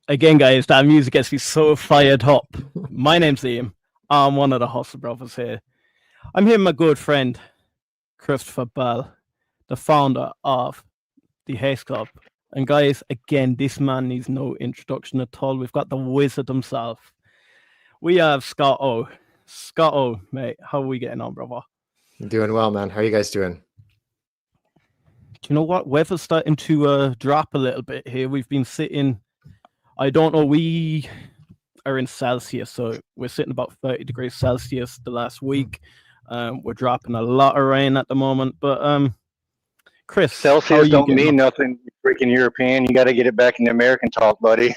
Again, guys, that music gets me so fired up. My name's Liam. I'm one of the Hustle Brothers here. I'm here with my good friend, Christopher Bell, the founder of the Haste Club. And guys, again, this man needs no introduction at all. We've got the wizard himself. We have Scott O. Scott O, mate, how are we getting on, brother? Doing well, man. How are you guys doing? Do you know what? Weather's starting to drop a little bit here. We've been sitting, I don't know, we are in Celsius, so we're sitting about 30 degrees Celsius the last week. We're dropping a lot of rain at the moment, but Chris, Celsius don't mean nothing. Freaking European, you got to get it back in the American talk, buddy.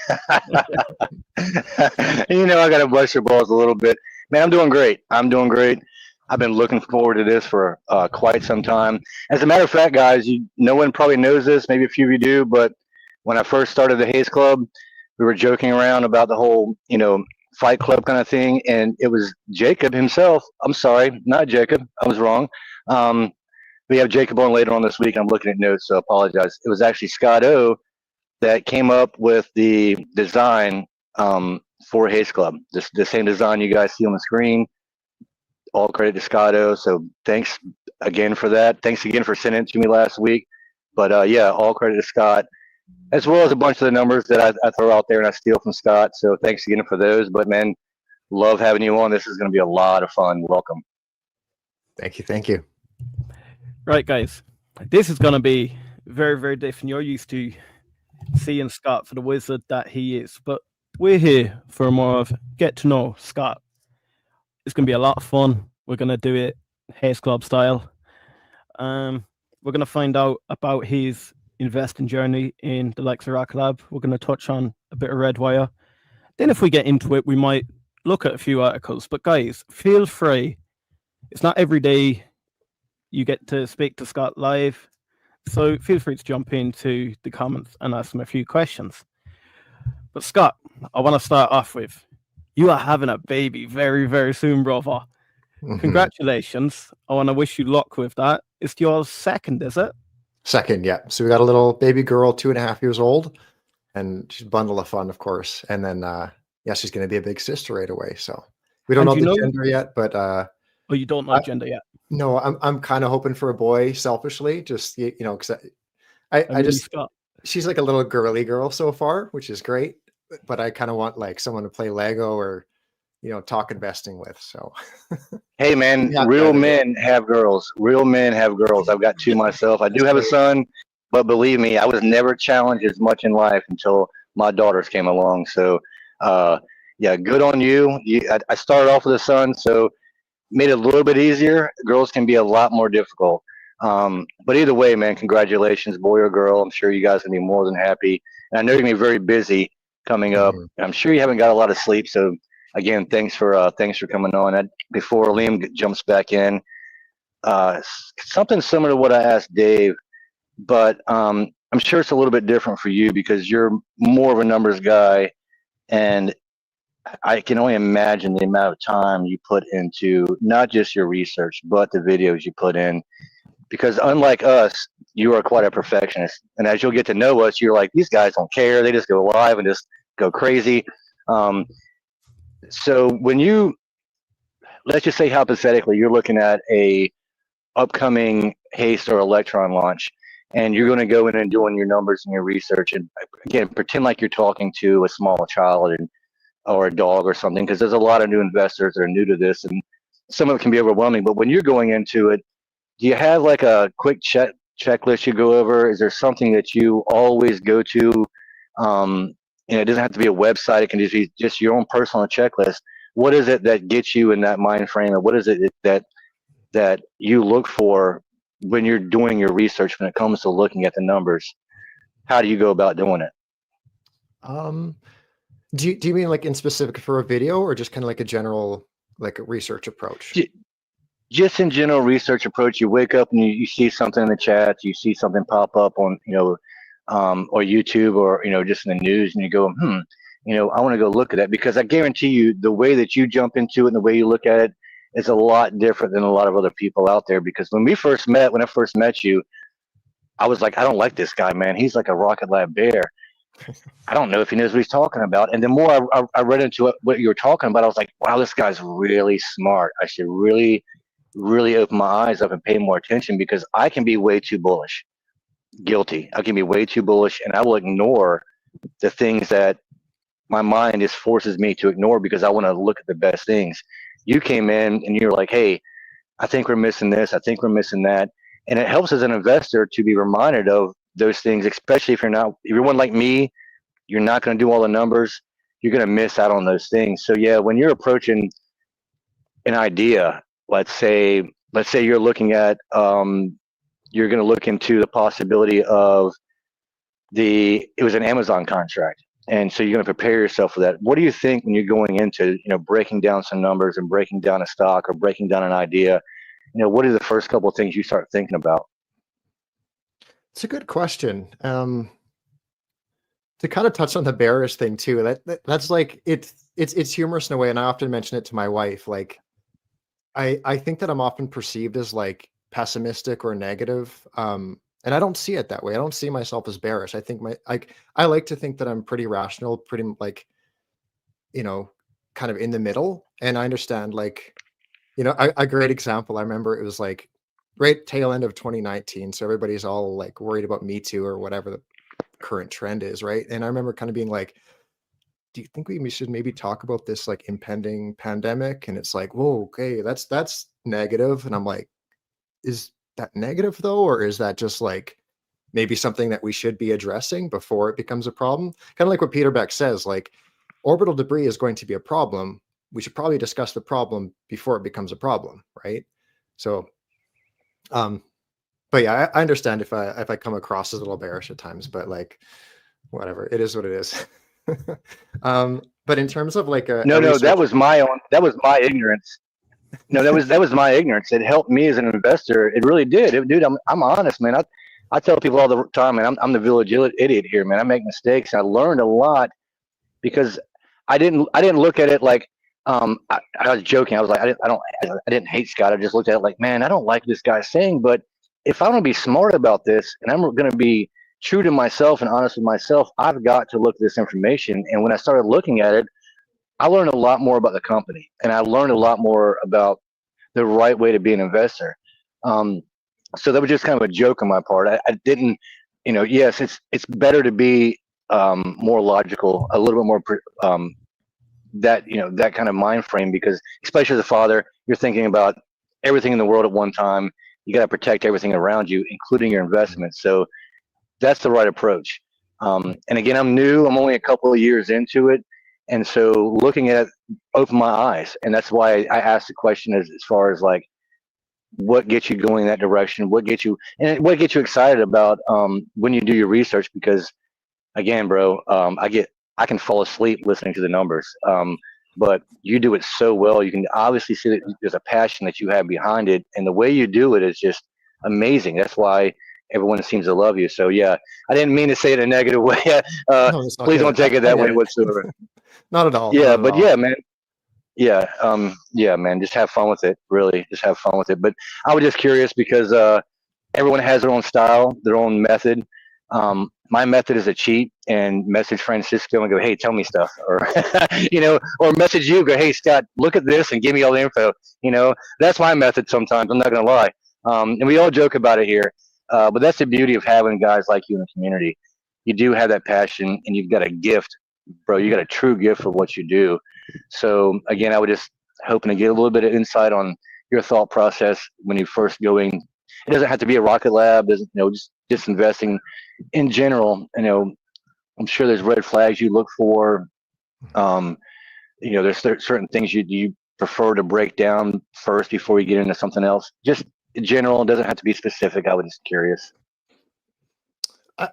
You know, I got to bust your balls a little bit, man. I'm doing great. I've been looking forward to this for quite some time. As a matter of fact, guys, no one probably knows this. Maybe a few of you do, but when I first started the Haste Club, we were joking around about the whole, Fight Club kind of thing, and it was Jacob himself. I'm sorry, not Jacob. I was wrong. We have Jacob on later on this week. I'm looking at notes, so I apologize. It was actually Scott O that came up with the design for Haste Club. The same design you guys see on the screen. All credit to Scott O. So thanks again for that. Thanks again for sending it to me last week. But yeah, all credit to Scott, as well as a bunch of the numbers that I throw out there and I steal from Scott. So thanks again for those. But man, love having you on. This is going to be a lot of fun. Welcome. Thank you. Right, guys, this is going to be very, very different. You're used to seeing Scott for the wizard that he is, but we're here for more of get to know Scott. It's going to be a lot of fun. We're going to do it Haste Club style. We're going to find out about his investing journey in the likes of RKLB. We're going to touch on a bit of Redwire. Then if we get into it, we might look at a few articles. But guys, feel free. It's not every day you get to speak to Scott live. So feel free to jump into the comments and ask him a few questions. But Scott, I want to start off with, you are having a baby very, very soon, brother. Congratulations. I want to wish you luck with that. It's your second, is it? Second, yeah. So we got a little baby girl, 2.5 years old, and she's a bundle of fun, of course. And then, yeah, she's going to be a big sister right away. So we don't know the gender yet, but oh, you don't know gender yet? No, I'm kind of hoping for a boy, selfishly, just because I just she's like a little girly girl so far, which is great. But I kind of want like someone to play Lego or talk investing with. So hey man, real men have girls. Real men have girls. I've got two myself. I do have a son, but believe me, I was never challenged as much in life until my daughters came along. So yeah, good on you. I started off with a son, so made it a little bit easier. Girls can be a lot more difficult. But either way, man, congratulations, boy or girl. I'm sure you guys can be more than happy. And I know you're gonna be very busy coming up. I'm sure you haven't got a lot of sleep. So again, thanks for coming on. Before Liam jumps back in, something similar to what I asked Dave, but I'm sure it's a little bit different for you because you're more of a numbers guy, and I can only imagine the amount of time you put into not just your research, but the videos you put in. Because unlike us, you are quite a perfectionist. And as you'll get to know us, you're like, these guys don't care. They just go live and just go crazy. So when let's just say hypothetically, you're looking at a upcoming Haste or Electron launch, and you're going to go in and doing your numbers and your research. And again, pretend like you're talking to a small child or a dog or something, because there's a lot of new investors that are new to this, and some of it can be overwhelming. But when you're going into it, do you have like a quick checklist you go over? Is there something that you always go to? It doesn't have to be a website. It can just be just your own personal checklist. What is it that gets you in that mind frame, and what is it that you look for when you're doing your research when it comes to looking at the numbers? How do you go about doing it? Do you mean like in specific for a video, or just kind of like a general like a research approach? Just in general research approach. You wake up and you see something in the chat, you see something pop up on or YouTube or just in the news, and you go, I want to go look at that, because I guarantee you the way that you jump into it and the way you look at it is a lot different than a lot of other people out there. Because when I first met you, I was like, I don't like this guy, man. He's like a Rocket Lab bear. I don't know if he knows what he's talking about. And the more I read into it, what you were talking about, I was like, wow, this guy's really smart. I should really, really open my eyes up and pay more attention because I can be way too bullish. Guilty. I can be way too bullish, and I will ignore the things that my mind just forces me to ignore because I want to look at the best things. You came in and you're like, hey, I think we're missing this. I think we're missing that. And it helps as an investor to be reminded of those things, especially if you're one like me, you're not going to do all the numbers. You're going to miss out on those things. So yeah, when you're approaching an idea, let's say you're looking at, you're going to look into the possibility of it was an Amazon contract. And so you're going to prepare yourself for that. What do you think when you're going into, breaking down some numbers and breaking down a stock or breaking down an idea? What are the first couple of things you start thinking about? It's a good question. To kind of touch on the bearish thing too, that's like, it's humorous in a way. And I often mention it to my wife. Like, I think that I'm often perceived as like pessimistic or negative. And I don't see it that way. I don't see myself as bearish. I think I like to think that I'm pretty rational, pretty like, kind of in the middle. And I understand like, a great example. I remember it was like right tail end of 2019. So everybody's all like worried about Me Too or whatever the current trend is, right? And I remember kind of being like, do you think we should maybe talk about this like impending pandemic? And it's like, whoa, okay, that's negative. And I'm like, is that negative though? Or is that just like maybe something that we should be addressing before it becomes a problem? Kind of like what Peter Beck says, like orbital debris is going to be a problem. We should probably discuss the problem before it becomes a problem, right? So, but yeah, I understand if I come across as a little bearish at times, but like, whatever, it is what it is. But in terms of like no, that was my ignorance. No, that was my ignorance. It helped me as an investor. It really did. Dude, I'm honest, man. I tell people all the time, man, I'm the village idiot here, man. I make mistakes. I learned a lot because I didn't look at it like I was joking. I was like, I didn't hate Scott. I just looked at it like, man, I don't like this guy saying, but if I want to be smart about this and I'm going to be true to myself and honest with myself, I've got to look at this information. And when I started looking at it, I learned a lot more about the company, and I learned a lot more about the right way to be an investor. So that was just kind of a joke on my part. I didn't, yes, it's better to be more logical, a little bit more that kind of mind frame, because especially as a father, you're thinking about everything in the world at one time. You got to protect everything around you, including your investments. So that's the right approach. And again, I'm new. I'm only a couple of years into it. And so looking at it opened my eyes. And that's why I asked the question as far as like, what gets you going that direction? What gets you excited about when you do your research? Because again, bro, I can fall asleep listening to the numbers. But you do it so well. You can obviously see that there's a passion that you have behind it. And the way you do it is just amazing. That's why everyone seems to love you. So yeah, I didn't mean to say it in a negative way. No, please don't take it that way whatsoever. Not at all. Yeah, not but at all. yeah, man. Yeah, man. Just have fun with it. Really, just have fun with it. But I was just curious because everyone has their own style, their own method. My method is a cheat and message Francisco and go, hey, tell me stuff, or or message you, go, hey, Scott, look at this and give me all the info. That's my method sometimes. I'm not gonna lie, and we all joke about it here. But that's the beauty of having guys like you in the community. You do have that passion, and you've got a gift, bro. You got a true gift for what you do. So again, I was just hoping to get a little bit of insight on your thought process when you first going. It doesn't have to be a rocket lab. Doesn't just investing in general. I'm sure there's red flags you look for. There's certain things you prefer to break down first before you get into something else. Just in general, it doesn't have to be specific. I was just curious.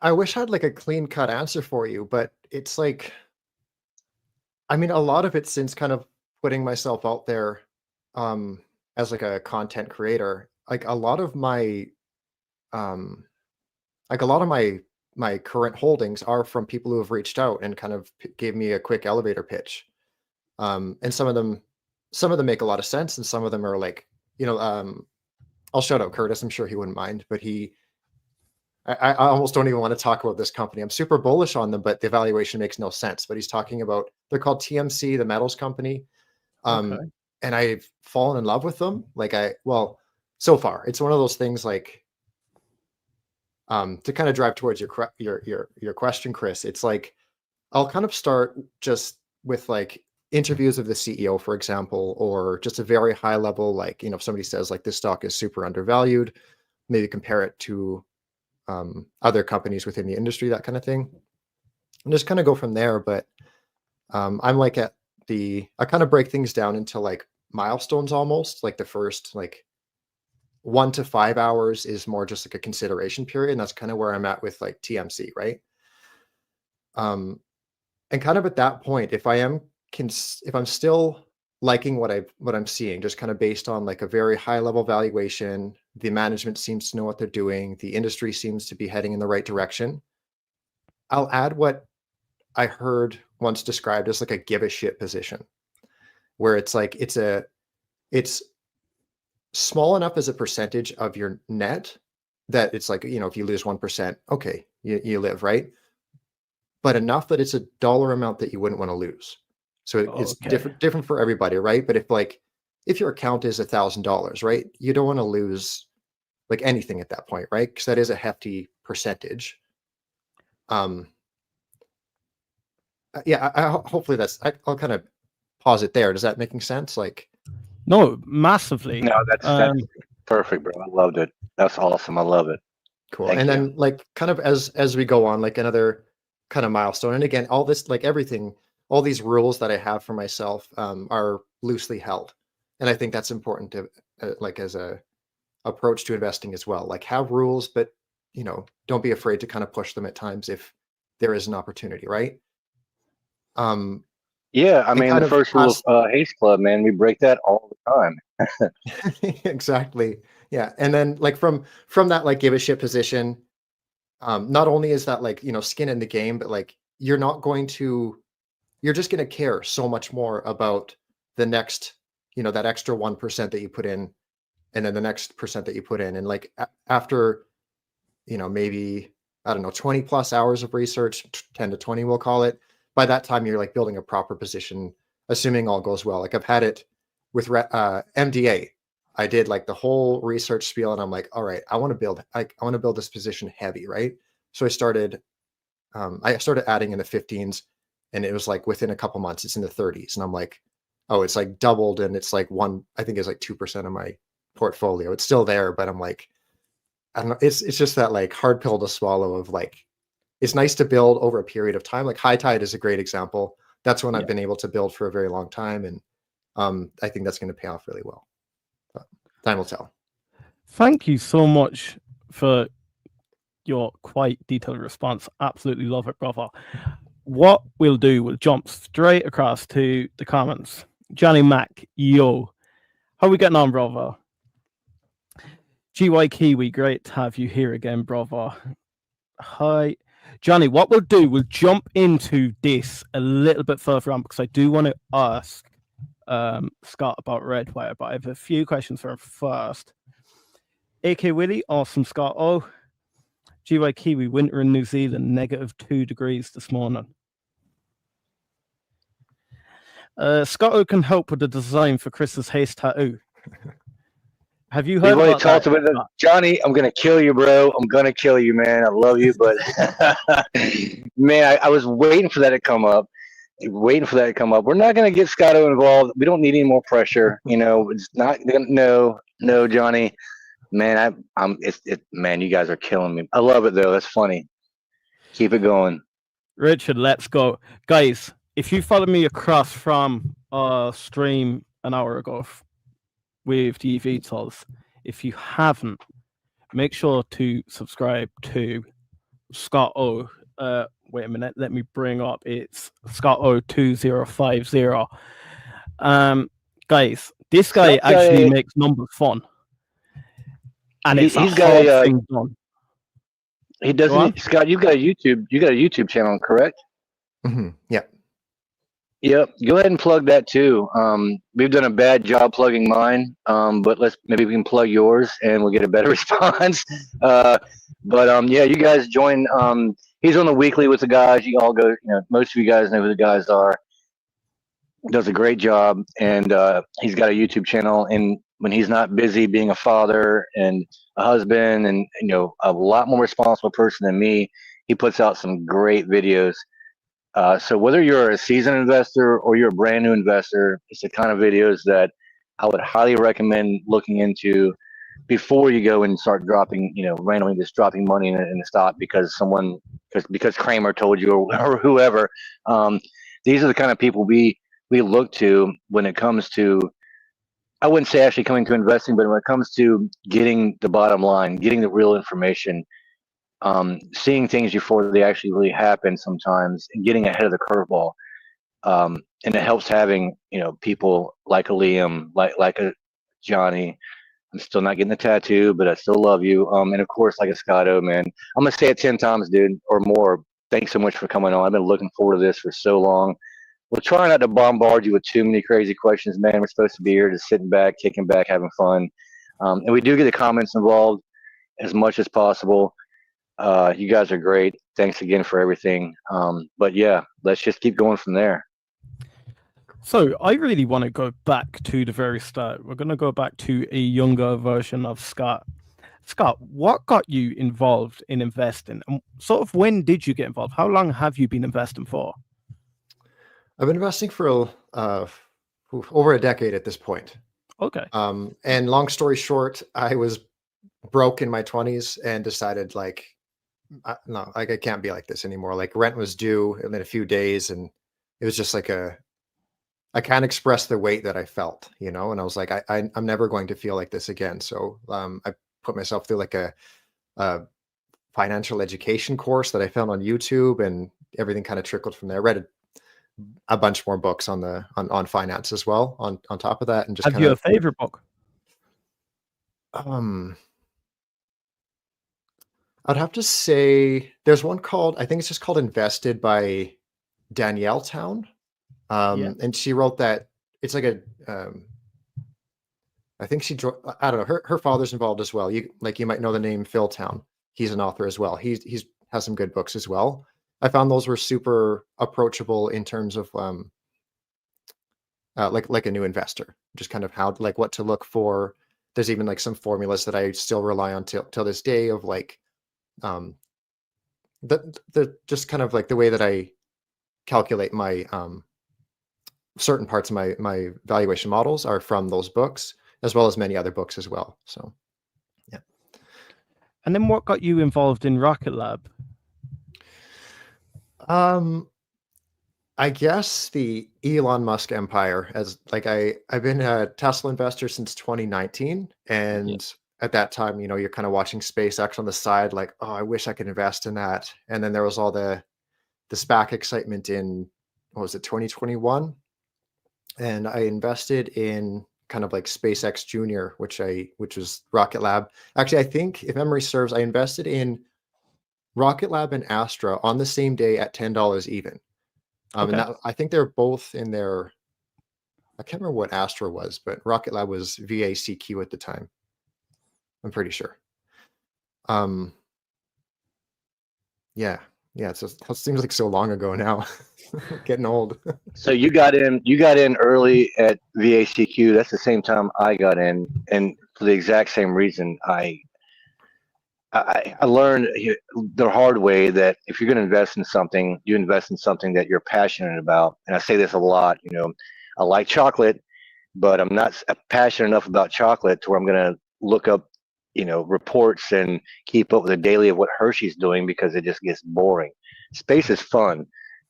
I wish I had like a clean cut answer for you, but it's like, I mean, a lot of it since kind of putting myself out there as like a content creator, like a lot of my my current holdings are from people who have reached out and kind of gave me a quick elevator pitch. And some of them make a lot of sense, and some of them are like, I'll shout out Curtis. I'm sure he wouldn't mind, but I almost don't even want to talk about this company. I'm super bullish on them, but the valuation makes no sense. But he's talking about, they're called TMC, the metals company. Okay. And I've fallen in love with them. Like so far, it's one of those things like, to kind of drive towards your question, Chris. It's like, I'll kind of start just with like interviews of the CEO, for example, or just a very high level, like, if somebody says like this stock is super undervalued, maybe compare it to other companies within the industry, that kind of thing, and just kind of go from there. But I'm like I kind of break things down into like milestones, almost like the first like 1 to 5 hours is more just like a consideration period, and that's kind of where I'm at with like TMC, right? And kind of at that point, if I'm still liking what I'm seeing, just kind of based on like a very high level valuation, the management seems to know what they're doing, the industry seems to be heading in the right direction, I'll add what I heard once described as like a give a shit position, where it's like it's small enough as a percentage of your net that it's like, if you lose 1%, okay, you live, right? But enough that it's a dollar amount that you wouldn't want to lose. So it's different for everybody, right? But if your account is $1,000, right, you don't want to lose like anything at that point, right? Because that is a hefty percentage. Yeah, hopefully I'll kind of pause it there. Does that making sense? Like, no, massively. No, that's perfect, bro. I loved it. That's awesome. I love it. Cool. And then like kind of as we go on, like another kind of milestone. And again, all this, like everything, all these rules that I have for myself are loosely held. And I think that's important to like as a approach to investing as well. Like have rules, but don't be afraid to kind of push them at times if there is an opportunity, right? Yeah, I mean, the first rule of Haste Club, man, we break that all the time. Exactly. Yeah. And then like from that like give a shit position, not only is that like, skin in the game, but like you're just going to care so much more about the next, that extra 1% that you put in, and then the next percent that you put in. And like after, maybe, I don't know, 20 plus hours of research, 10 to 20, we'll call it. By that time, you're like building a proper position, assuming all goes well. Like I've had it with MDA. I did like the whole research spiel, and I'm like, all right, I want to build this position heavy, right? So I started adding in the 15s, and it was like within a couple months, it's in the 30s, and I'm like, oh, it's like doubled, and it's like I think it's like 2% of my portfolio. It's still there, but I'm like, I don't know. It's just that like hard pill to swallow of like, it's nice to build over a period of time. Like High Tide is a great example. That's when I've been able to build for a very long time, and I think that's going to pay off really well. But time will tell. Thank you so much for your quite detailed response. Absolutely love it, brother. What we'll do, we'll jump straight across to the comments. Johnny Mac, yo, how are we getting on, brother? GY Kiwi, great to have you here again, brother. Hi, Johnny. What we'll do, we'll jump into this a little bit further on, because I do want to ask Scott about Redwire, but I have a few questions for him first. AK Willie, awesome, Scott. Oh, GY Kiwi, winter in New Zealand, -2 degrees this morning. Scott can help with the design for Chris's Haste tattoo. Have you heard about that? Johnny, I'm going to kill you, bro. I'm going to kill you, man. I love you, but man, I was waiting for that to come up. We're not going to get Scotto involved. We don't need any more pressure. It's not no, Johnny, man, man, you guys are killing me. I love it though. That's funny. Keep it going. Richard, let's go. Guys, if you follow me across from stream an hour ago with the VTOLs, if you haven't, make sure to subscribe to Scott O. Wait a minute, let me bring up, it's Scott O 2050. Guys, this guy actually makes numbers fun. And he's got a thing done. He doesn't. Scott, you got a YouTube channel, correct? Mm-hmm. Yeah. Yep, go ahead and plug that too. We've done a bad job plugging mine, but maybe we can plug yours and we'll get a better response. But yeah, you guys join. He's on the weekly with the guys. You all go. Most of you guys know who the guys are. Does a great job, and he's got a YouTube channel. And when he's not busy being a father and a husband, and a lot more responsible person than me, he puts out some great videos. So whether you're a seasoned investor or you're a brand new investor, it's the kind of videos that I would highly recommend looking into before you go and start dropping, randomly just dropping money in the stock because Kramer told you or whoever. These are the kind of people we look to when it comes to, I wouldn't say actually coming to investing, but when it comes to getting the bottom line, getting the real information, seeing things before they actually really happen sometimes, and getting ahead of the curveball. And it helps having people like a Liam, like a Johnny. I'm still not getting the tattoo, but I still love you. And of course, like a Scotto, man. I'm gonna say it 10 times, dude, or more. Thanks so much for coming on. I've been looking forward to this for so long. We'll try not to bombard you with too many crazy questions, man. We're supposed to be here just sitting back, kicking back, having fun. And we do get the comments involved as much as possible. You guys are great. Thanks again for everything. But yeah, let's just keep going from there. So I really want to go back to the very start. We're going to go back to a younger version of Scott. Scott, what got you involved in investing? And sort of when did you get involved? How long have you been investing for? I've been investing for over a decade at this point. Okay. And long story short, I was broke in my 20s and decided no, I can't be like this anymore. Like rent was due in a few days, and it was just like I can't express the weight that I felt, and I was like, I'm never going to feel like this again. So I put myself through like a financial education course that I found on YouTube, and everything kind of trickled from there. I read a bunch more books on finance as well on top of that, and just have you a favorite book? I'd have to say there's one called, I think it's just called Invested by Danielle Town. And she wrote that. It's like I think I don't know, her father's involved as well. You might know the name Phil Town. He's an author as well. He's has some good books as well. I found those were super approachable in terms of like a new investor, just kind of how, like, what to look for. There's even like some formulas that I still rely on till this day of like the just kind of like the way that I calculate my certain parts of my valuation models are from those books, as well as many other books as well. So yeah. And then what got you involved in Rocket Lab? I guess the Elon Musk empire. As like I've been a Tesla investor since 2019, and at that time, you're kind of watching SpaceX on the side, like, oh, I wish I could invest in that. And then there was all the SPAC excitement in, what was it, 2021, and I invested in kind of like SpaceX Junior, which was Rocket Lab. Actually, I think if memory serves, I invested in Rocket Lab and Astra on the same day at $10 even. And I think they're both in their, I can't remember what Astra was, but Rocket Lab was VACQ at the time. I'm pretty sure. Yeah. So it seems like so long ago now. Getting old. So you got in early at VACQ. That's the same time I got in, and for the exact same reason. I learned the hard way that if you're going to invest in something, you invest in something that you're passionate about. And I say this a lot. I like chocolate, but I'm not passionate enough about chocolate to where I'm going to look up, reports and keep up with the daily of what Hershey's doing, because it just gets boring. Space is fun.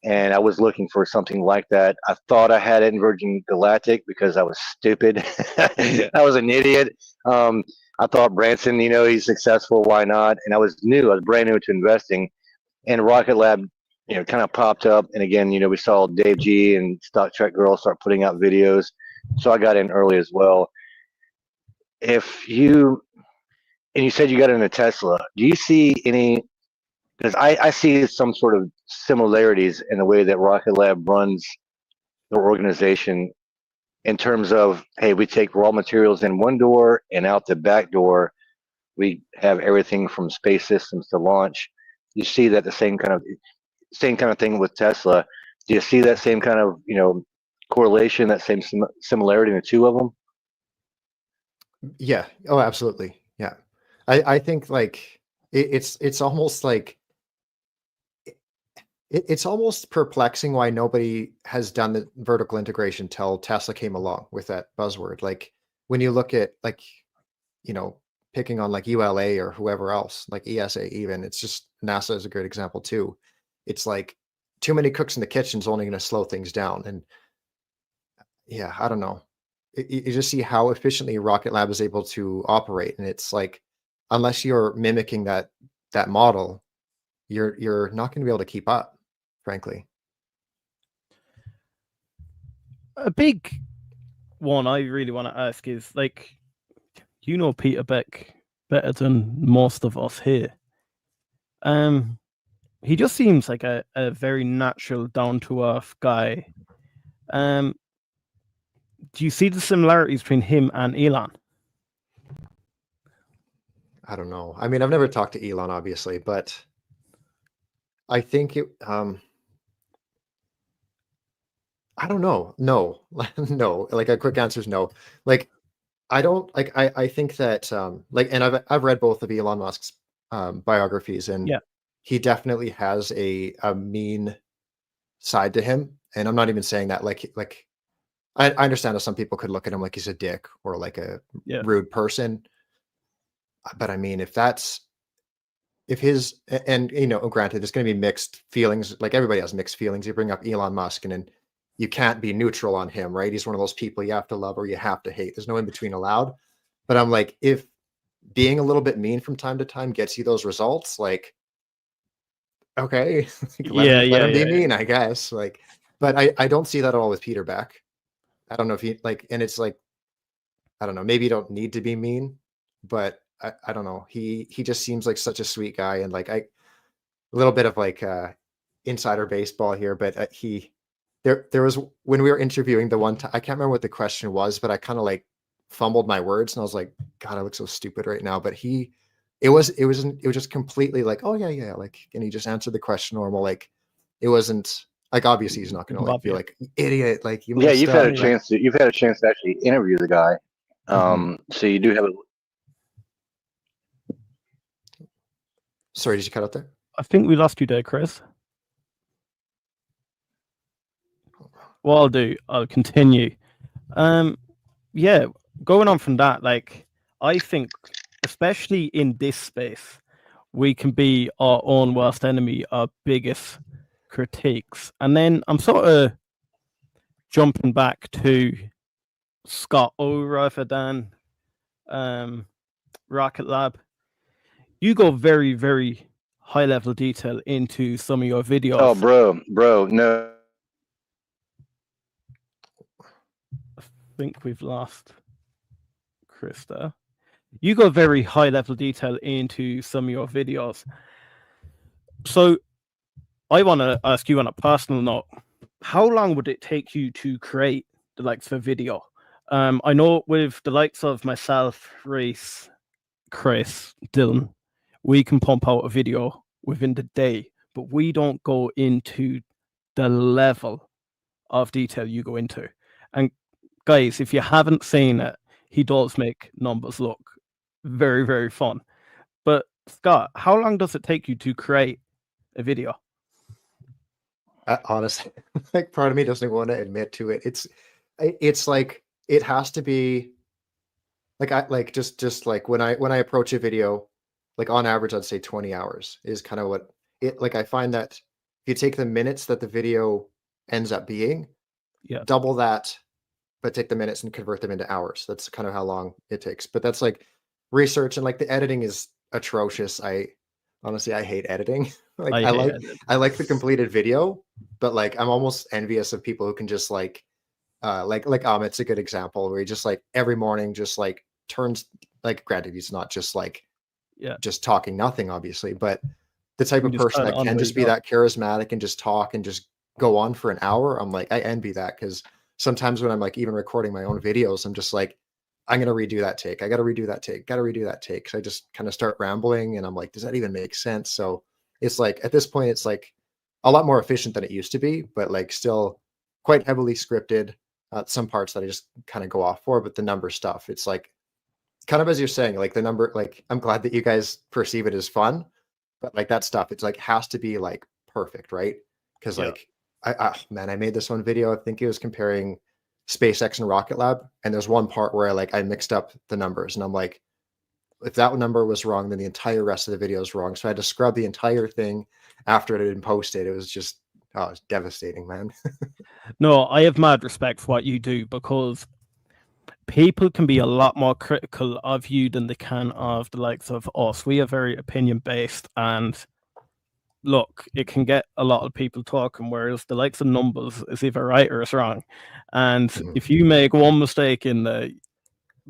And I was looking for something like that. I thought I had it in Virgin Galactic because I was stupid. I was an idiot. I thought Branson, he's successful. Why not? And I was brand new to investing. And Rocket Lab, kind of popped up. And again, we saw Dave G and Stock Trek Girl start putting out videos. So I got in early as well. And you said you got into Tesla. Do you see any, because I see some sort of similarities in the way that Rocket Lab runs their organization in terms of, hey, we take raw materials in one door and out the back door, we have everything from space systems to launch. You see that the same kind of thing with Tesla. Do you see that same kind of, correlation, that same similarity in the two of them? Yeah. Oh, absolutely. Yeah. I think like it's almost like it's almost perplexing why nobody has done the vertical integration till Tesla came along with that buzzword. Like when you look at like, picking on like ULA or whoever else, like ESA even, it's just NASA is a great example too. It's like too many cooks in the kitchen is only going to slow things down. And yeah, I don't know. You just see how efficiently Rocket Lab is able to operate, and it's like, unless you're mimicking that model, you're not going to be able to keep up, frankly. A big one I really want to ask is like, Peter Beck better than most of us here. He just seems like a very natural, down to earth guy. Do you see the similarities between him and Elon? I don't know. I mean, I've never talked to Elon, obviously, but I think it. I don't know. No, no. Like a quick answer is no. Like I don't like. I think that like, and I've read both of Elon Musk's biographies, and yeah, he definitely has a mean side to him. And I'm not even saying that like I understand that some people could look at him like he's a dick or like a rude person. But I mean, if his, and granted, there's going to be mixed feelings. Like everybody has mixed feelings. You bring up Elon Musk, and then you can't be neutral on him, right? He's one of those people you have to love or you have to hate. There's no in between allowed. But I'm like, if being a little bit mean from time to time gets you those results, like, okay, let him be mean, I guess. Like, but I don't see that at all with Peter Beck. I don't know if he like, and it's like, I don't know, maybe you don't need to be mean, but I don't know. He just seems like such a sweet guy, and like a little bit of like insider baseball here, but there was, when we were interviewing the one time, I can't remember what the question was, but I kind of like fumbled my words, and I was like, God, I look so stupid right now. But it was just completely like, oh yeah, like, and he just answered the question normal. Like it wasn't like, obviously he's not going to like be like, idiot, like you. Yeah, you've had a chance to actually interview the guy. So you do have a. Sorry, did you cut out there? I think we lost you there, Chris. What I'll do, I'll continue. Yeah, going on from that, like, I think, especially in this space, we can be our own worst enemy, our biggest critiques. And then I'm sort of jumping back to Scott O rather than Rocket Lab. You go very, very high level detail into some of your videos. Oh, bro, no. I think we've lost Krista. You go very high level detail into some of your videos. So I want to ask you on a personal note, how long would it take you to create the likes of a video? I know with the likes of myself, Reese, Chris, Dylan, we can pump out a video within the day, but we don't go into the level of detail you go into. And guys, if you haven't seen it, he does make numbers look very, very fun. But Scott, how long does it take you to create a video? Honestly, like part of me doesn't want to admit to it. It's like, it has to be like, I like just like when I approach a video, like on average, I'd say 20 hours is kind of what it, like, I find that if you take the minutes that the video ends up being, double that, but take the minutes and convert them into hours. That's kind of how long it takes. But that's like research, and like the editing is atrocious. Honestly, I hate editing. Like I like the completed video, but like I'm almost envious of people who can just like Amit's a good example, where he just like every morning just like turns, like, granted he's not just like just talking nothing, obviously, but the type of person that can just be that charismatic and just talk and just go on for an hour. I'm like, I envy that, because sometimes when I'm like even recording my own videos, I'm just like, I'm gonna redo that take. I gotta redo that take. Gotta redo that take. So I just kind of start rambling, and I'm like, does that even make sense? So it's like at this point, it's like a lot more efficient than it used to be, but like still quite heavily scripted. Some parts that I just kind of go off for, but the number stuff, it's like kind of as you're saying, like the number, like I'm glad that you guys perceive it as fun, but like that stuff, it's like has to be like perfect, right? Because like man, I made this one video. I think it was comparing SpaceX and Rocket Lab, and there's one part where I mixed up the numbers, and I'm like, if that number was wrong, then the entire rest of the video is wrong. So I had to scrub the entire thing after it had been posted. It was just, oh, it was devastating, man. No, I have mad respect for what you do, because people can be a lot more critical of you than they can of the likes of us. We are very opinion based, and look, it can get a lot of people talking, whereas the likes of numbers is either right or it's wrong. And if you make one mistake in the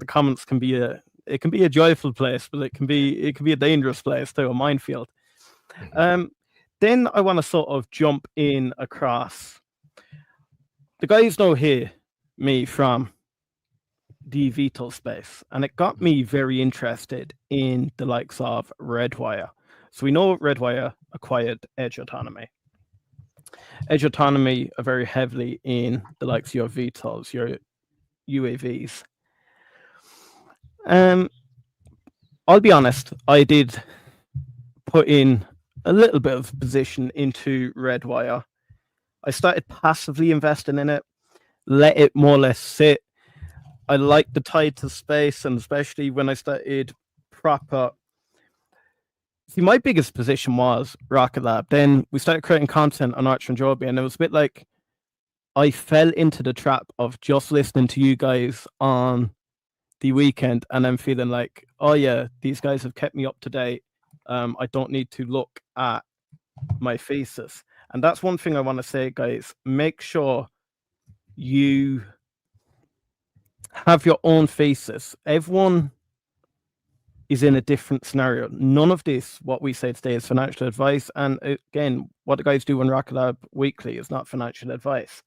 comments, can be a joyful place, but it can be a dangerous place too, a minefield. Then I want to sort of jump in across. The guys know here me from the VTOL space, and it got me very interested in the likes of Redwire. So we know Redwire acquired Edge Autonomy. Edge Autonomy are very heavily in the likes of your VTOLs, your UAVs. I'll be honest, I did put in a little bit of position into Redwire. I started passively investing in it, let it more or less sit. I like the tie to space, and especially when I started proper. See, my biggest position was Rocket Lab. Then we started creating content on Archer and Joby, and it was a bit like I fell into the trap of just listening to you guys on the weekend and then feeling like, oh yeah, these guys have kept me up to date. I don't need to look at my thesis. And that's one thing I want to say, guys. Make sure you have your own thesis. Everyone is in a different scenario. None of this, what we say today, is financial advice. And again, what the guys do on Rocket Lab Weekly is not financial advice.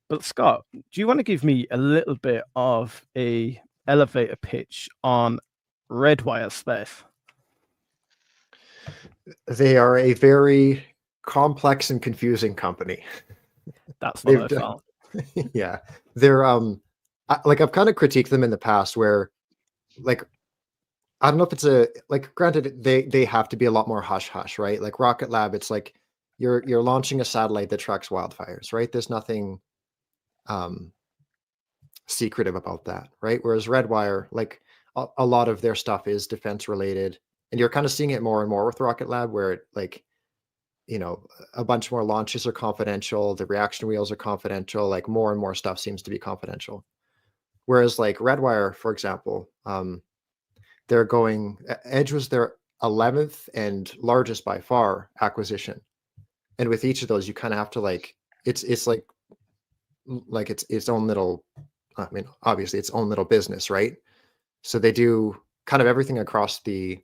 But Scott, do you want to give me a little bit of a elevator pitch on Redwire space? They are a very complex and confusing company. That's what I found. Yeah, they're like I've kind of critiqued them in the past, where like I don't know if it's granted they have to be a lot more hush hush, right? Like Rocket Lab, it's like you're launching a satellite that tracks wildfires, right? There's nothing secretive about that, right? Whereas Redwire, like a lot of their stuff is defense related, and you're kind of seeing it more and more with Rocket Lab, where it like, you know, a bunch more launches are confidential, the reaction wheels are confidential, like more and more stuff seems to be confidential. Whereas like Redwire, for example, they're going, Edge was their 11th and largest by far acquisition. And with each of those, you kind of have to like, it's like it's its own little, I mean, obviously its own little business, right? So they do kind of everything across the,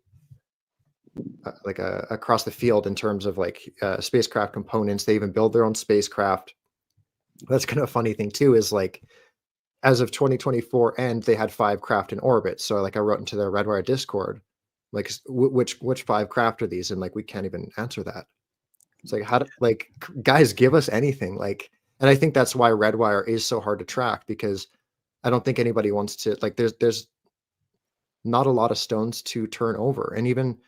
across the field in terms of like spacecraft components. They even build their own spacecraft. That's kind of a funny thing too, is like, as of 2024 end, they had 5 craft in orbit. So like I wrote into their Redwire Discord, like which 5 craft are these? And like, we can't even answer that. It's like, how do, like, guys, give us anything. Like, and I think that's why Redwire is so hard to track, because I don't think anybody wants to, like, there's not a lot of stones to turn over. And even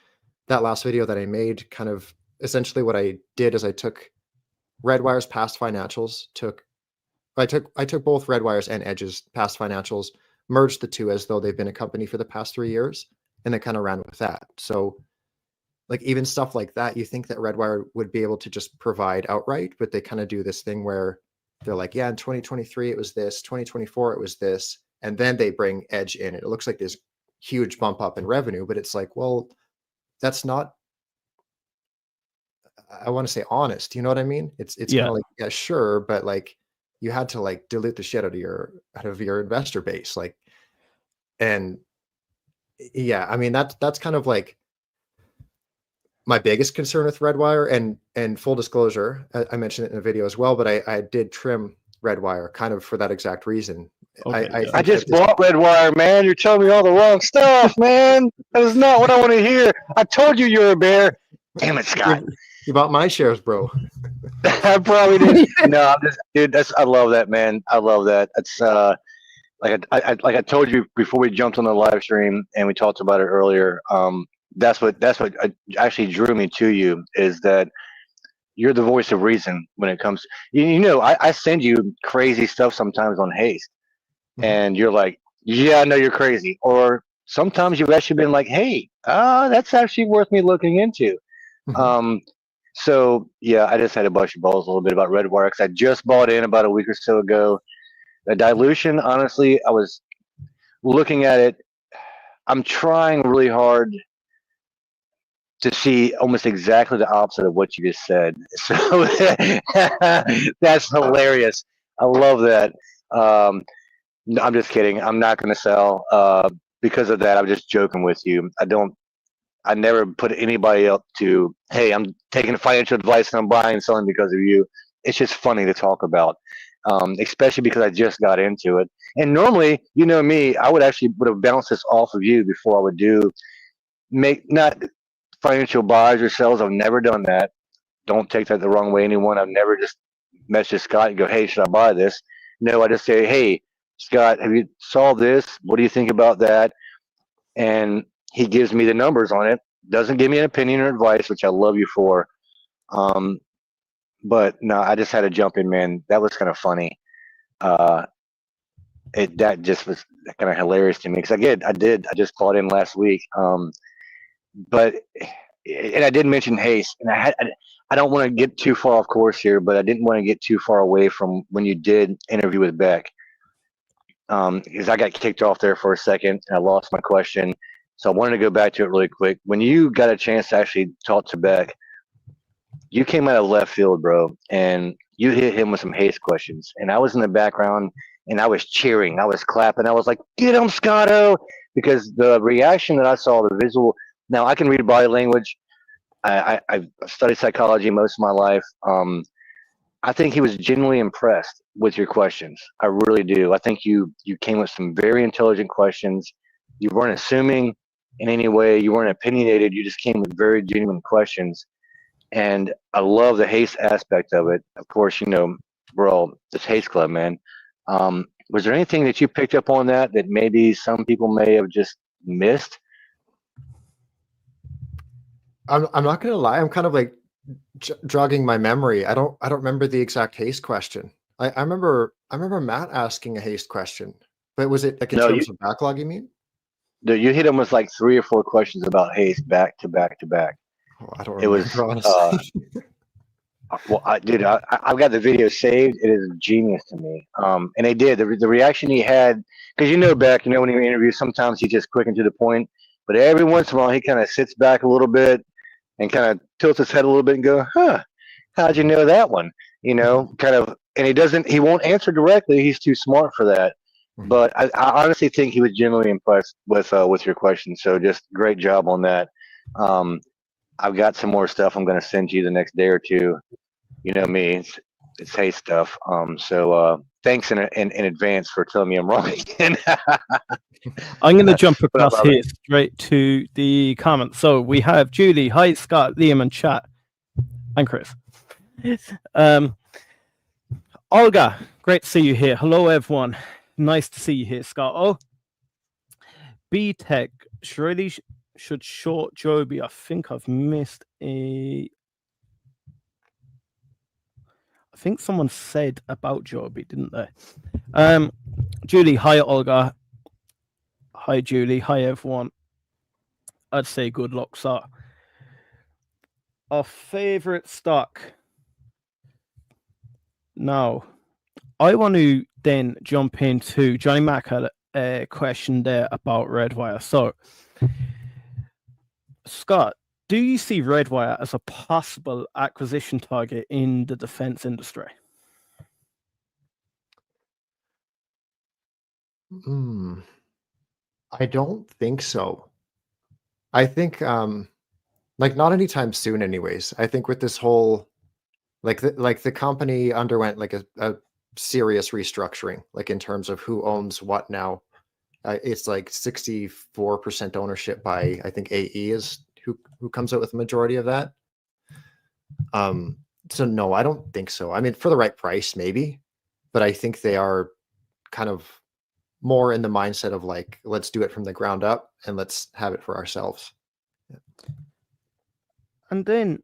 that last video that I made, kind of essentially what I did is I took Redwire's past financials, I took both Redwire's and Edge's past financials, merged the two as though they've been a company for the past 3 years, and then kind of ran with that. So like even stuff like that, you think that Redwire would be able to just provide outright, but they kind of do this thing where they're like, yeah, in 2023 it was this, 2024 it was this, and then they bring Edge in. It looks like this huge bump up in revenue, but it's like, well, that's not, I want to say honest. You know what I mean? It's kind of like, yeah, sure, but like, you had to like dilute the shit out of your investor base. Like, and yeah, I mean, that's kind of like, my biggest concern with Redwire, and full disclosure, I mentioned it in a video as well, but I did trim Redwire kind of for that exact reason. Okay, I just bought Redwire, man. You're telling me all the wrong stuff, man. That is not what I want to hear. I told you you're a bear. Damn it, Scott. You bought my shares, bro. I probably did. No, I'm just, dude. I love that, man. I love that. It's like I told you before we jumped on the live stream and we talked about it earlier. That's what actually drew me to you, is that you're the voice of reason when it comes. You know, I send you crazy stuff sometimes on Haste, and you're like, yeah, I know you're crazy. Or sometimes you've actually been like, hey, that's actually worth me looking into. So yeah, I just had to bust your balls a little bit about Redwire because I just bought in about a week or so ago. The dilution, honestly, I was looking at it. I'm trying really hard to see almost exactly the opposite of what you just said. So that's hilarious. I love that. No, I'm just kidding. I'm not going to sell because of that. I'm just joking with you. I never put anybody up to, hey, I'm taking financial advice and I'm buying and selling because of you. It's just funny to talk about, especially because I just got into it. And normally, you know me, I would have bounced this off of you before I would not financial buys or sells. I've never done that. Don't take that the wrong way, anyone. I've never just messaged Scott and go, hey, should I buy this? No, I just say, hey, Scott, have you saw this? What do you think about that? And he gives me the numbers on it. Doesn't give me an opinion or advice, which I love you for. But no, I just had to jump in, man. That was kind of funny. That just was kind of hilarious to me because I just bought in last week. But and I did mention Haste, and I don't want to get too far off course here, but I didn't want to get too far away from when you did interview with Beck, because I got kicked off there for a second and I lost my question. So I wanted to go back to it really quick. When you got a chance to actually talk to Beck, you came out of left field, bro, and you hit him with some Haste questions. And I was in the background and I was cheering, I was clapping, I was like, "Get him, Scotto!" Because the reaction that I saw, the visual. Now I can read body language. I've studied psychology most of my life. I think he was genuinely impressed with your questions. I really do. I think you came with some very intelligent questions. You weren't assuming in any way. You weren't opinionated. You just came with very genuine questions. And I love the Haste aspect of it. Of course, you know, we're all this Haste Club, man. Was there anything that you picked up on that maybe some people may have just missed? I'm not gonna lie. I'm kind of like jogging my memory. I don't remember the exact Haste question. I remember Matt asking a Haste question, but was it like in terms of backlog? You mean? No, you hit him with like 3 or 4 questions about Haste back to back to back. Oh, I don't remember. It was honestly. Well, I've got the video saved. It is genius to me. And they did the reaction he had, because you know Beck, you know when he interviews, sometimes he's just quick and to the point, but every once in a while he kind of sits back a little bit and kind of tilts his head a little bit and go, huh, how'd you know that one? You know, kind of, and he won't answer directly. He's too smart for that. But I honestly think he was genuinely impressed with your question. So just great job on that. I've got some more stuff I'm going to send you the next day or two. You know me, it's Haste stuff. So thanks in advance for telling me I'm wrong again. I'm going to jump across here straight to the comments. So we have Julie, hi Scott, Liam, and chat, and Chris. Olga, great to see you here. Hello, everyone. Nice to see you here, Scott. Oh, B-Tech surely should short Joby. I think I've missed a. I think someone said about Joby, didn't they? Julie, hi Olga. Hi Julie, hi everyone. I'd say good luck, sir. Our favorite stock. Now, I want to then jump into Johnny Mac had a question there about Redwire. So, Scott, do you see Redwire as a possible acquisition target in the defense industry? I don't think so. I think Like not anytime soon, anyways. I think with this whole, like the company underwent like a serious restructuring, like in terms of who owns what now. It's like 64% ownership by, I think AE is who comes out with the majority of that. So no, I don't think so. I mean, for the right price, maybe, but I think they are kind of more in the mindset of like, let's do it from the ground up and let's have it for ourselves. And then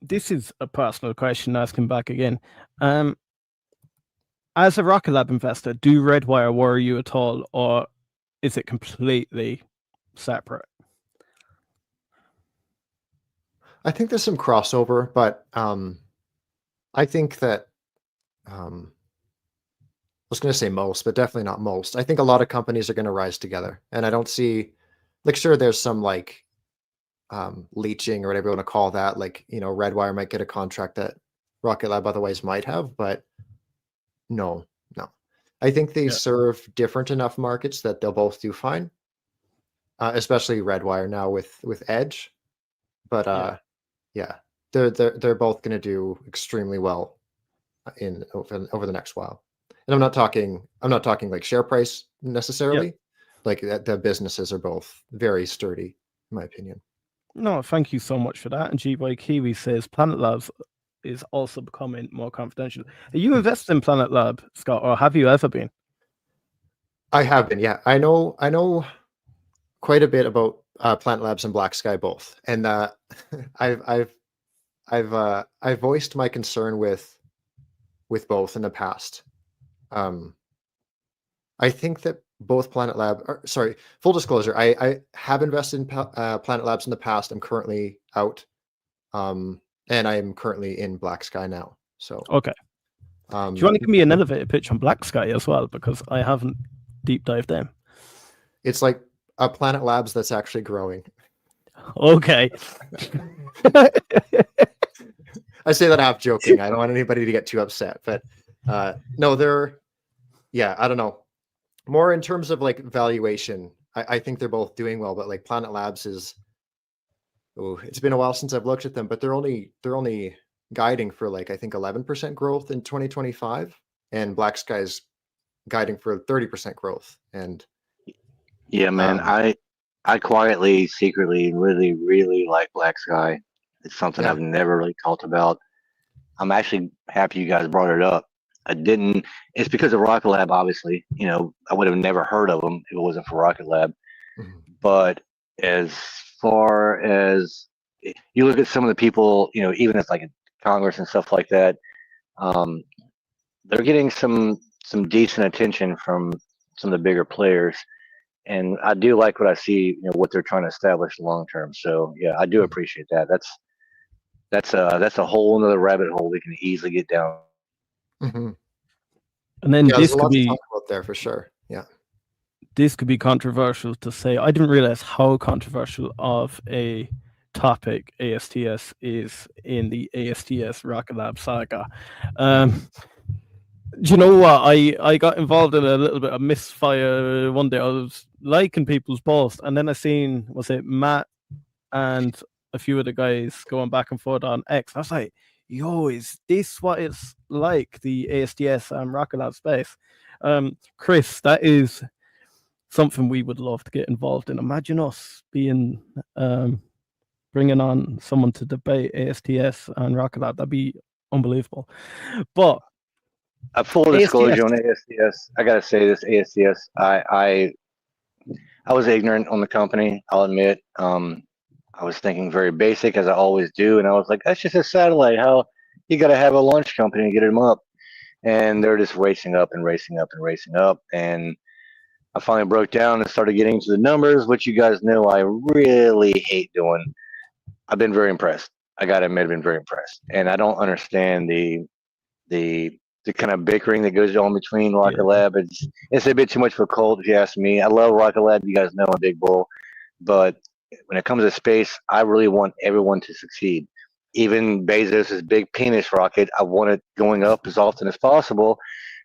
this is a personal question asking back again. As a Rocket Lab investor, do Redwire worry you at all, or is it completely separate? I think there's some crossover, but I think that I was going to say most, but definitely not most. I think a lot of companies are going to rise together, and I don't see, like, sure, there's some like leeching or whatever you want to call that. Like, you know, Redwire might get a contract that Rocket Lab otherwise might have, but no. I think they serve different enough markets that they'll both do fine, especially Redwire now with Edge. But yeah, they're both going to do extremely well over the next while. And I'm not talking like share price necessarily. Like the businesses are both very sturdy, in my opinion. No, thank you so much for that. And G-Boy Kiwi says Planet Labs is also becoming more confidential. Are you invested in Planet Lab, Scott, or have you ever been? I have been, yeah. I know quite a bit about Planet Labs and BlackSky both, and I've voiced my concern with both in the past. I think that both Planet Lab, full disclosure, I have invested in Planet Labs in the past. I'm currently out, and I am currently in BlackSky now. So okay. Do you want to give me an elevator pitch on BlackSky as well, because I haven't deep dived in? It's like a Planet Labs that's actually growing. Okay. I say that half joking. I don't want anybody to get too upset, but no, I don't know. More in terms of like valuation, I think they're both doing well, but like Planet Labs is, it's been a while since I've looked at them, but they're only guiding for like, I think 11% growth in 2025, and BlackSky is guiding for 30% growth. And yeah, man, I quietly, secretly, really, really like BlackSky. It's something I've never really talked about. I'm actually happy you guys brought it up. It's because of Rocket Lab, obviously. You know, I would have never heard of them if it wasn't for Rocket Lab. Mm-hmm. But as far as you look at some of the people, you know, even as like Congress and stuff like that, they're getting some decent attention from some of the bigger players. And I do like what I see, you know, what they're trying to establish long term. So yeah, I do appreciate that. That's a whole another rabbit hole we can easily get down. Mm-hmm. And then this could be to talk about there for sure. Yeah, this could be controversial to say. I didn't realize how controversial of a topic ASTS is in the ASTS Rocket Lab saga. Do you know what? I got involved in a little bit of misfire one day. I was liking people's posts, and then I seen, was it Matt and a few of the guys going back and forth on X. I was like, yo, is this what it's like, the ASTS and Rocket Lab space? Chris, that is something we would love to get involved in. Imagine us being bringing on someone to debate ASTS and Rocket Lab. That'd be unbelievable. But a full disclosure on ASTS, I gotta say this, ASTS, I was ignorant on the company, I'll admit. I was thinking very basic, as I always do, and I was like, that's just a satellite. How you got to have a launch company to get them up, and they're just racing up and racing up and racing up. And I finally broke down and started getting to the numbers, which you guys know I really hate doing. I've been very impressed. I got to admit, I've been very impressed, and I don't understand the kind of bickering that goes on between Rocket Lab. It's a bit too much for a cult, if you ask me. I love Rocket Lab. You guys know I'm a big bull, but when it comes to space, I really want everyone to succeed. Even Bezos' big penis rocket, I want it going up as often as possible.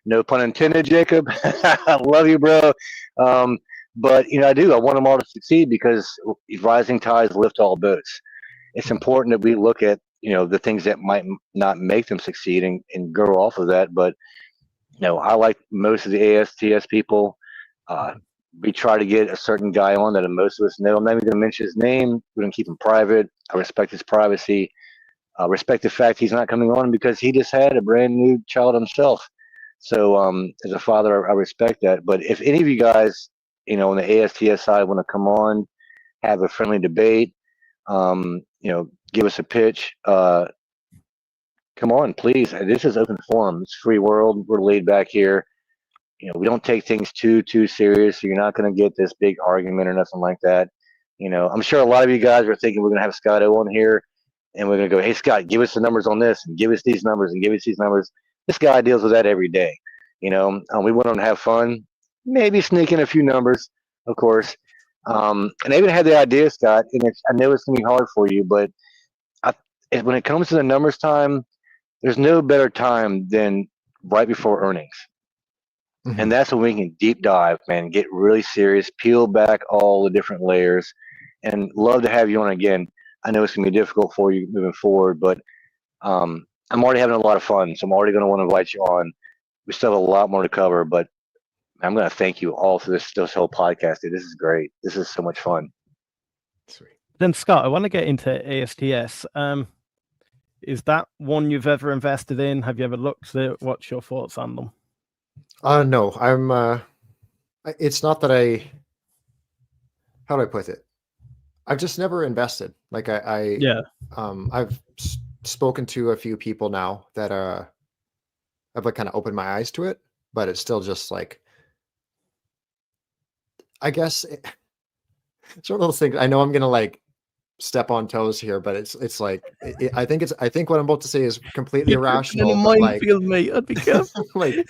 No pun intended, Jacob. I love you, bro. But, you know, I want them all to succeed because rising tides lift all boats. it's important that we look at, the things that might not make them succeed and go off of that. But, I like most of the ASTS people. We try to get a certain guy on that most of us know. I'm not even going to mention his name. We're going to keep him private. I respect his privacy. Respect the fact he's not coming on because he just had a brand new child himself. So as a father, I respect that. But if any of you guys, on the ASTS side want to come on, have a friendly debate, give us a pitch, come on, please. This is open forum. It's free world. We're laid back here. We don't take things too serious. So you're not going to get this big argument or nothing like that. I'm sure a lot of you guys are thinking we're going to have Scott O on here and we're going to go, hey, Scott, give us the numbers on this and give us these numbers and give us these numbers. This guy deals with that every day. We went on to have fun, maybe sneak in a few numbers, of course. And I even had the idea, Scott, and I know it's going to be hard for you, but when it comes to the numbers time, there's no better time than right before earnings. Mm-hmm. And that's when we can deep dive, man, get really serious, peel back all the different layers, and love to have you on again. I know it's going to be difficult for you moving forward, but I'm already having a lot of fun, so I'm already going to want to invite you on. We still have a lot more to cover, but I'm going to thank you all for this whole podcast. Dude. This is great. This is so much fun. Sweet. Then, Scott, I want to get into ASTS. Is that one you've ever invested in? Have you ever looked at it? What's your thoughts on them? No, I'm, it's not that how do I put it? I've just never invested. Like I've spoken to a few people now that, I've like kind of opened my eyes to it, but it's still just like, I guess it's one of those things. I know I'm going to like step on toes here, but it's like, I think what I'm about to say is completely irrational. Mate. I'd be careful. Like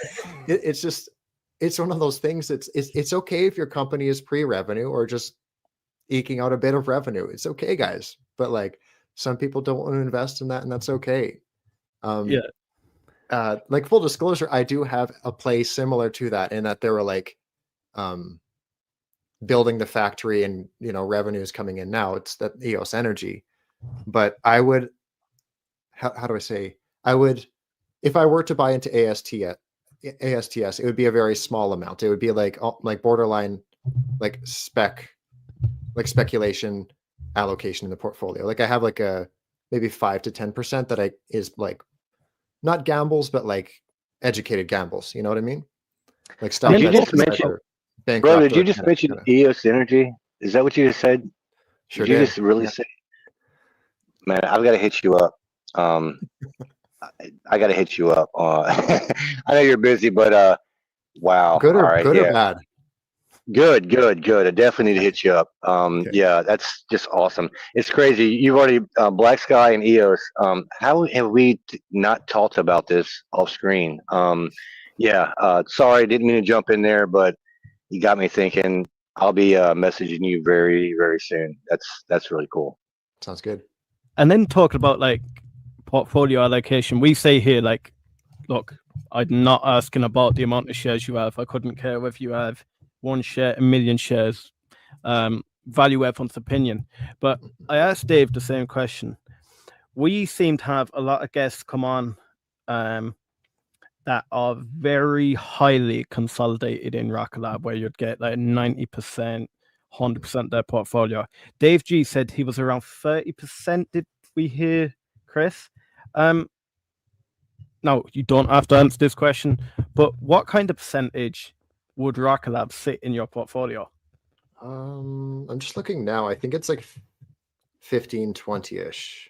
it's one of those things. It's okay if your company is pre-revenue or just eking out a bit of revenue. It's okay, guys. But like some people don't want to invest in that, and that's okay. Like full disclosure, I do have a play similar to that in that they were like building the factory and revenues coming in now. It's that EOS Energy. But I would, how do I say? I would, if I were to buy into ASTS, it would be a very small amount. It would be like borderline like speculation allocation in the portfolio. Like I have like a maybe 5 to 10% that is like not gambles, but like educated gambles. You know what I mean? Like stuff. Did you just mention, bro? Did you just mention EOS Energy? Is that what you just said? Sure. Did you just really say? Man, I've got to hit you up. I got to hit you up. I know you're busy, but wow. Good or bad? Good. I definitely need to hit you up. Okay. Yeah, that's just awesome. It's crazy. You've already BlackSky and EOS. How have we not talked about this off screen? Sorry, didn't mean to jump in there, but you got me thinking. I'll be messaging you very, very soon. That's really cool. Sounds good. And then talking about like portfolio allocation, we say here, like, look, I'm not asking about the amount of shares you have. I couldn't care whether you have 1 share, 1 million shares. Value everyone's opinion. But I asked Dave the same question. We seem to have a lot of guests come on that are very highly consolidated in Rocket Lab, where you'd get like 90%, 100% their portfolio. Dave G said he was around 30%. Did we hear, Chris? No, you don't have to answer this question, but what kind of percentage would Rocket Lab sit in your portfolio? I'm just looking now. I think it's like 15, 20-ish.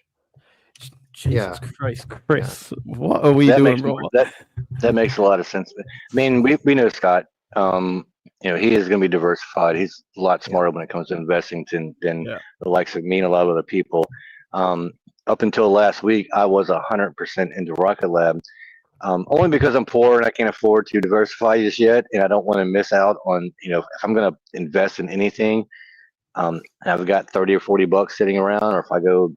Jesus Christ, Chris, what are we doing, bro? That makes a lot of sense. I mean, we know Scott. He is going to be diversified. He's a lot smarter when it comes to investing than the likes of me and a lot of other people. Up until last week, I was 100% into Rocket Lab, only because I'm poor and I can't afford to diversify just yet, and I don't want to miss out on, if I'm going to invest in anything, and I've got 30 or 40 bucks sitting around, or if I go,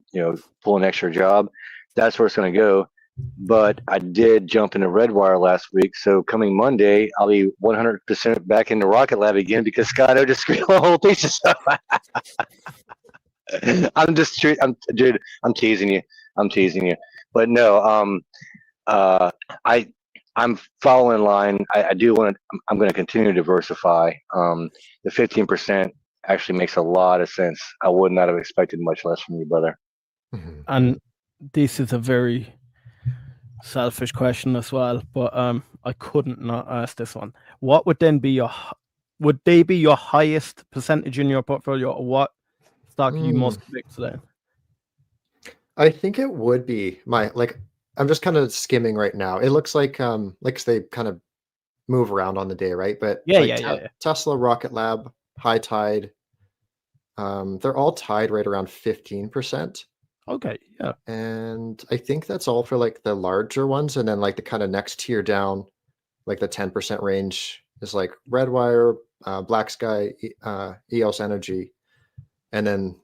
pull an extra job, that's where it's going to go. But I did jump into Redwire last week, so coming Monday, I'll be 100% back into Rocket Lab again because Scott, I just screwed the whole thesis up. Dude, I'm teasing you. I'm teasing you. But no, I'm following line. I do want to. I'm going to continue to diversify. The 15% actually makes a lot of sense. I would not have expected much less from you, brother. And this is a very selfish question as well, but I couldn't not ask this one. What would then be would they be your highest percentage in your portfolio, or what stock are you most convinced then? I think it would be I'm just kind of skimming right now. It looks like they kind of move around on the day, right? But Yeah. Tesla, Rocket Lab, High Tide, they're all tied right around 15%. Okay, yeah. And I think that's all for like the larger ones, and then like the kind of next tier down, like the 10% range is like Redwire, BlackSky, EOS Energy, and then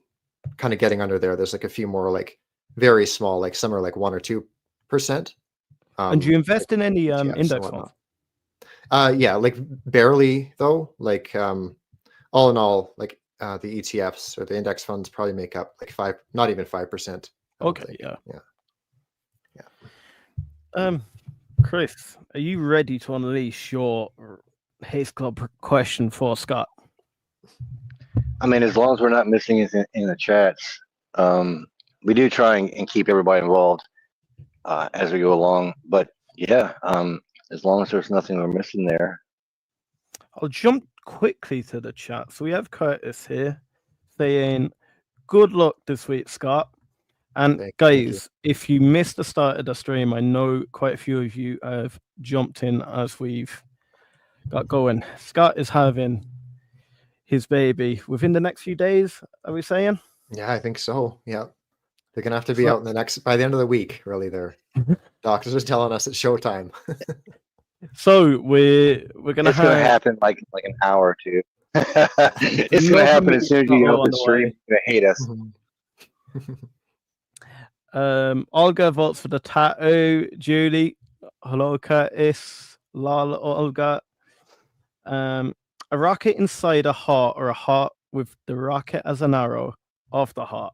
kind of getting under there's like a few more like very small, like some are like 1 or 2%. And do you invest in any ETFs index funds? Yeah, like barely though. Like all in all, like the ETFs or the index funds probably make up like not even 5%. Okay, yeah. Chris, are you ready to unleash your Haste Club question for Scott? I mean, as long as we're not missing it in the chats, we do try and keep everybody involved as we go along. But yeah, as long as there's nothing we're missing there. I'll jump quickly to the chat. So we have Curtis here saying, good luck this week, Scott. And guys, if you missed the start of the stream, I know quite a few of you have jumped in as we've got going. Scott is having his baby within the next few days, are we saying? Yeah, I think so. Yeah. They're going to have to be out by the end of the week, really. Their doctors are telling us it's showtime. So we're going to It's going to happen like an hour or two. It's going to happen as soon as you get off the stream. You're going to hate us. Olga votes for the tattoo. Julie, hello, Curtis, Lala, Olga. A rocket inside a heart, or a heart with the rocket as an arrow off the heart.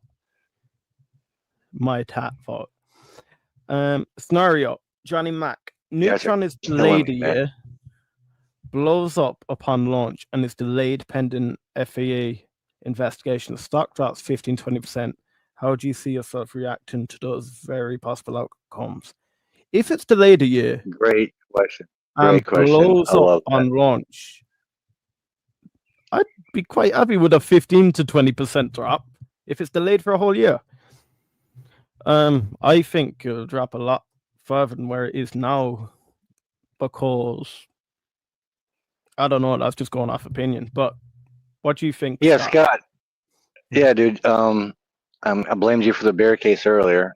My tat vote. Scenario: Johnny Mac. Neutron is delayed a year, blows up upon launch, and is delayed pending FAA investigation. Stock drops 15-20%. How do you see yourself reacting to those very possible outcomes? If it's delayed a year, great question. And blows up on launch, I'd be quite happy with a 15-20% drop if it's delayed for a whole year. I think it'll drop a lot further than where it is now, because I don't know. That's just going off opinion. But what do you think? Yeah, Scott. Yeah, dude. I blamed you for the bear case earlier.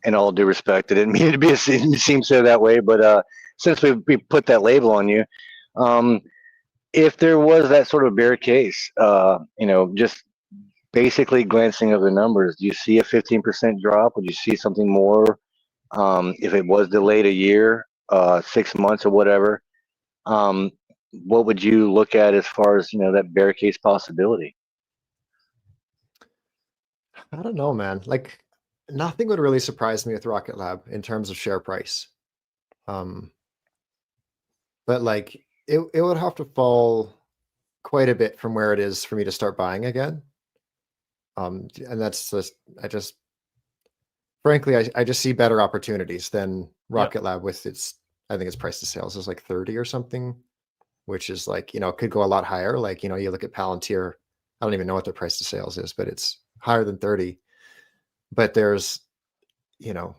In all due respect, I didn't mean it to be seem so that way. But since we put that label on you, if there was that sort of bear case, just basically glancing over the numbers, do you see a 15% drop? Would you see something more if it was delayed a year, 6 months, or whatever? What would you look at as far as that bear case possibility? I don't know, man. Like, nothing would really surprise me with Rocket Lab in terms of share price. But like it would have to fall quite a bit from where it is for me to start buying again. And that's just frankly, I just see better opportunities than Rocket Lab with I think its price to sales is like 30 or something, which is like, could go a lot higher. Like, you look at Palantir, I don't even know what their price to sales is, but it's higher than 30. But there's, there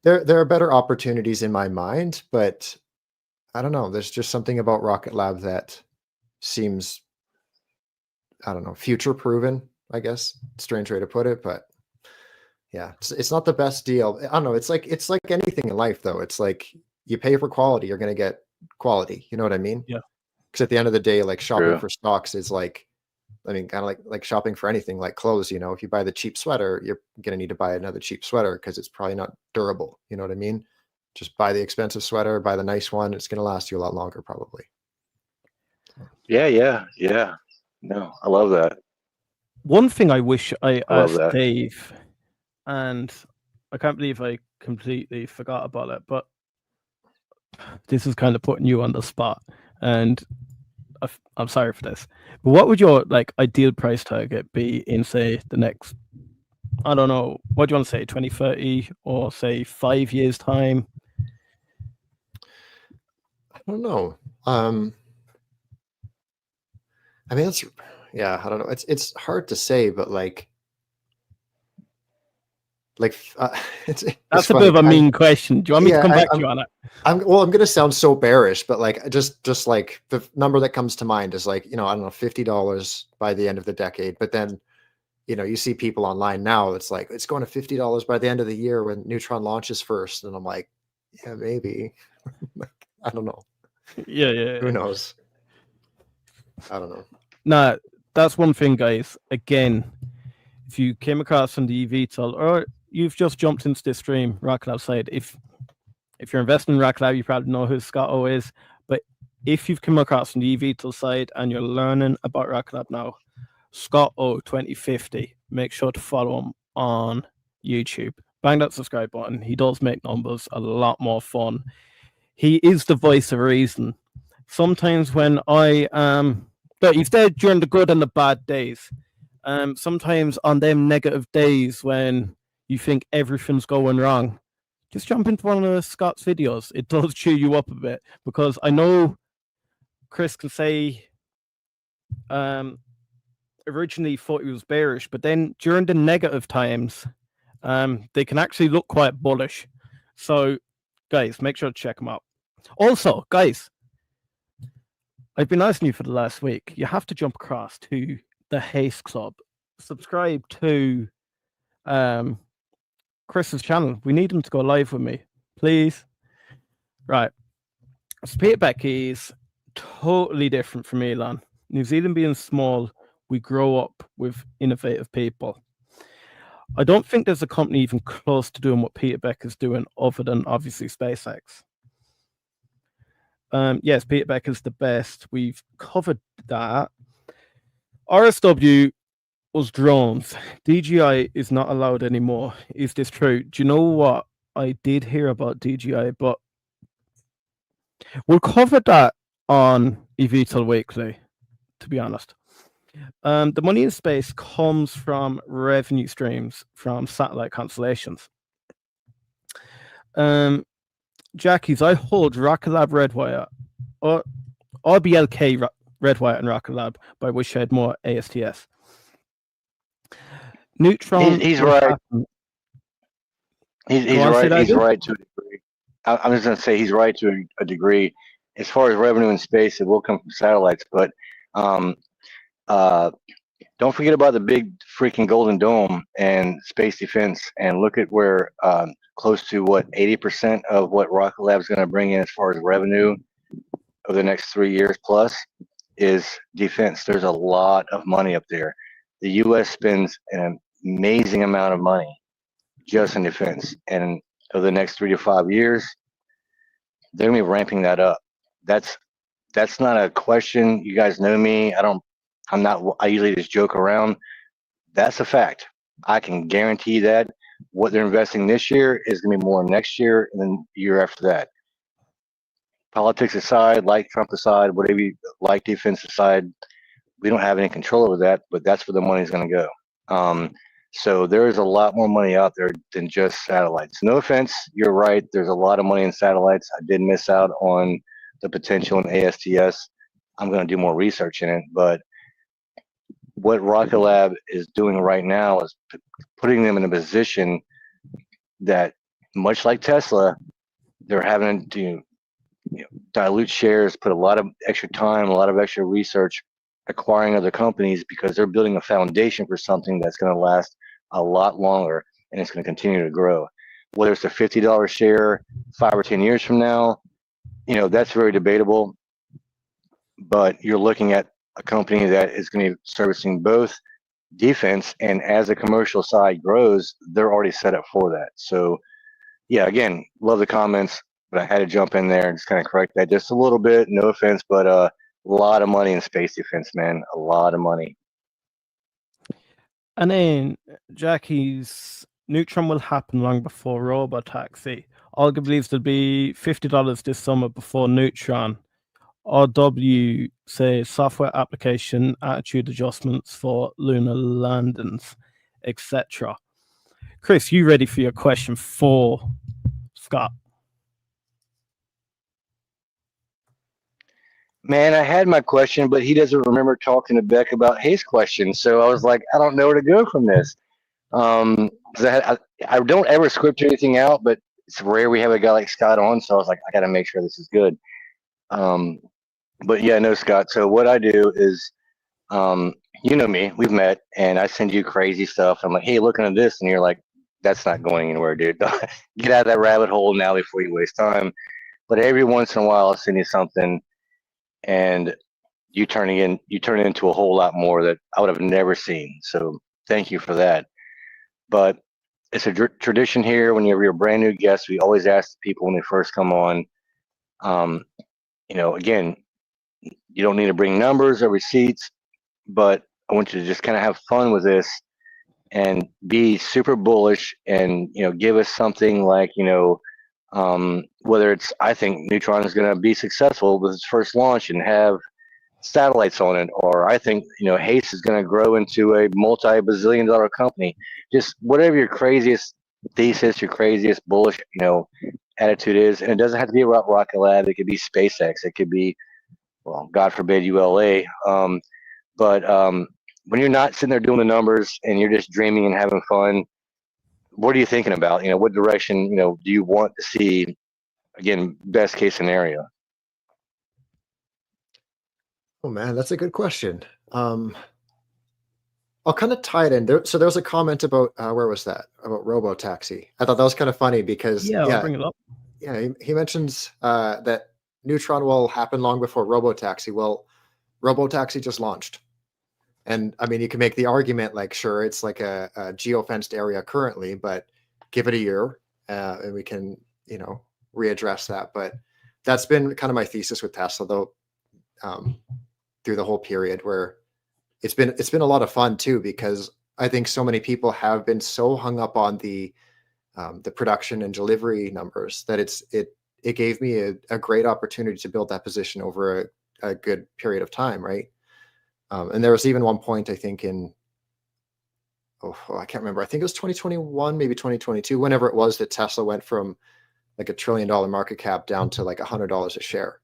are better opportunities in my mind, but I don't know. There's just something about Rocket Lab that seems, I don't know, future proven, I guess. Strange way to put it, but yeah, it's not the best deal. I don't know. It's like anything in life, though. It's like you pay for quality, you're going to get quality. You know what I mean? Yeah. Because at the end of the day, like shopping for stocks is like, I mean, kind of like shopping for anything, like clothes. If you buy the cheap sweater, you're going to need to buy another cheap sweater because it's probably not durable. You know what I mean? Just buy the expensive sweater, buy the nice one. It's going to last you a lot longer, probably. Yeah. No, I love that. One thing I wish I love asked that. Dave, and I can't believe I completely forgot about it, but this is kind of putting you on the spot, and I'm sorry for this. But what would your like ideal price target be in, say, the next, I don't know, what do you want to say, 2030 or say 5 years time? I don't know. I mean, yeah, I don't know. It's hard to say, but like it's That's a funny. bit of a mean question. Do you want me to come back to you on it? I'm going to sound so bearish, but like just like the number that comes to mind is like, I don't know, $50 by the end of the decade. But then, you see people online now, it's like it's going to $50 by the end of the year when Neutron launches first, and I'm like, yeah, maybe. I don't know. Yeah. Who knows? I don't know. Nah, that's one thing, guys. Again, if you came across on the eVTOL or you've just jumped into this stream, RKLB side, if you're investing in RKLB, you probably know who Scott O is. But if you've come across on the eVTOL side and you're learning about RKLB now, Scott O 2050, make sure to follow him on YouTube. Bang that subscribe button. He does make numbers a lot more fun. He is the voice of reason. Sometimes when but he's there during the good and the bad days. Sometimes on them negative days when you think everything's going wrong, just jump into one of Scott's videos. It does cheer you up a bit, because I know Chris can say originally thought he was bearish, but then during the negative times, they can actually look quite bullish. So, guys, make sure to check them out. Also, guys, I've been asking you for the last week. You have to jump across to the Haste Club. Subscribe to Chris's channel. We need him to go live with me, please. Right. So Peter Beck is totally different from Elon. New Zealand being small, we grow up with innovative people. I don't think there's a company even close to doing what Peter Beck is doing, other than obviously SpaceX. Yes, Peter Beck is the best. We've covered that. RSW was drones. DJI is not allowed anymore. Is this true? Do you know what? I did hear about DJI, but we'll cover that on eVTOL Weekly, to be honest. The money in space comes from revenue streams from satellite constellations. Jackies, I hold RKLB Redwire, or RBLK Redwire and RKLB, by which I had more ASTS. Neutron. He's right. He's right. He's right to a degree. I'm just going to say he's right to a degree. As far as revenue in space, it will come from satellites, but don't forget about the big freaking Golden Dome and space defense, and look at where close to 80% of what Rocket Lab is going to bring in as far as revenue over the next 3 years plus is defense. There's a lot of money up there. The U.S. spends an amazing amount of money just in defense, and over the next 3 to 5 years, they're going to be ramping that up. That's not a question. You guys know me. I usually just joke around. That's a fact. I can guarantee that what they're investing this year is going to be more next year and then the year after that. Politics aside, like Trump aside, whatever you like, defense aside, we don't have any control over that, but that's where the money's going to go. So there is a lot more money out there than just satellites. No offense, you're right. There's a lot of money in satellites. I did miss out on the potential in ASTS. I'm going to do more research in it, but what Rocket Lab is doing right now is putting them in a position that, much like Tesla, they're having to dilute shares, put a lot of extra time, a lot of extra research, acquiring other companies, because they're building a foundation for something that's going to last a lot longer, and it's going to continue to grow. Whether it's a $50 share 5 or 10 years from now, that's very debatable, but you're looking at a company that is going to be servicing both defense, and as the commercial side grows, they're already set up for that. So yeah, again, love the comments, but I had to jump in there and just kind of correct that just a little bit. No offense, but a lot of money in space defense, man. A lot of money. And then Jackie's Neutron will happen long before Robotaxi. Olga believes there'll be $50 this summer before Neutron. RW says software application attitude adjustments for lunar landings, etc. Chris, you ready for your question for Scott? Man, I had my question, but he doesn't remember talking to Beck about Haste questions. So I was like, I don't know where to go from this. Because I don't ever script anything out, but it's rare we have a guy like Scott on. So I was like, I got to make sure this is good. But yeah, no, Scott. So what I do is, you know me, we've met, and I send you crazy stuff. I'm like, hey, looking at this, and you're like, that's not going anywhere, dude. Get out of that rabbit hole now before you waste time. But every once in a while, I'll send you something, and you turn it into a whole lot more that I would have never seen. So thank you for that. But it's a tradition here. Whenever you're a brand new guest, we always ask people when they first come on. Again, you don't need to bring numbers or receipts, but I want you to just kind of have fun with this and be super bullish, and give us something like whether it's, I think Neutron is going to be successful with its first launch and have satellites on it, or I think Haste is going to grow into a multi-bazillion-dollar company. Just whatever your craziest thesis, your craziest bullish attitude is, and it doesn't have to be about Rocket Lab. It could be SpaceX. It could be, well, God forbid, ULA. But when you're not sitting there doing the numbers and you're just dreaming and having fun, what are you thinking about? What direction do you want to see? Again, best case scenario. Oh man, that's a good question. I'll kind of tie it in there. So there was a comment about where was that, about Robotaxi. I thought that was kind of funny because I'll bring it up. Yeah, he mentions that Neutron will happen long before Robotaxi. Well, Robotaxi just launched, and I mean, you can make the argument like, sure, it's like a geofenced area currently, but give it a year, and we can readdress that. But that's been kind of my thesis with Tesla, though. Through the whole period, where it's been a lot of fun too, because I think so many people have been so hung up on the production and delivery numbers that it gave me a great opportunity to build that position over a good period of time, right? And there was even one point, I think I can't remember, I think it was 2021, maybe 2022, whenever it was, that Tesla went from like $1 trillion market cap down to like $100 a share,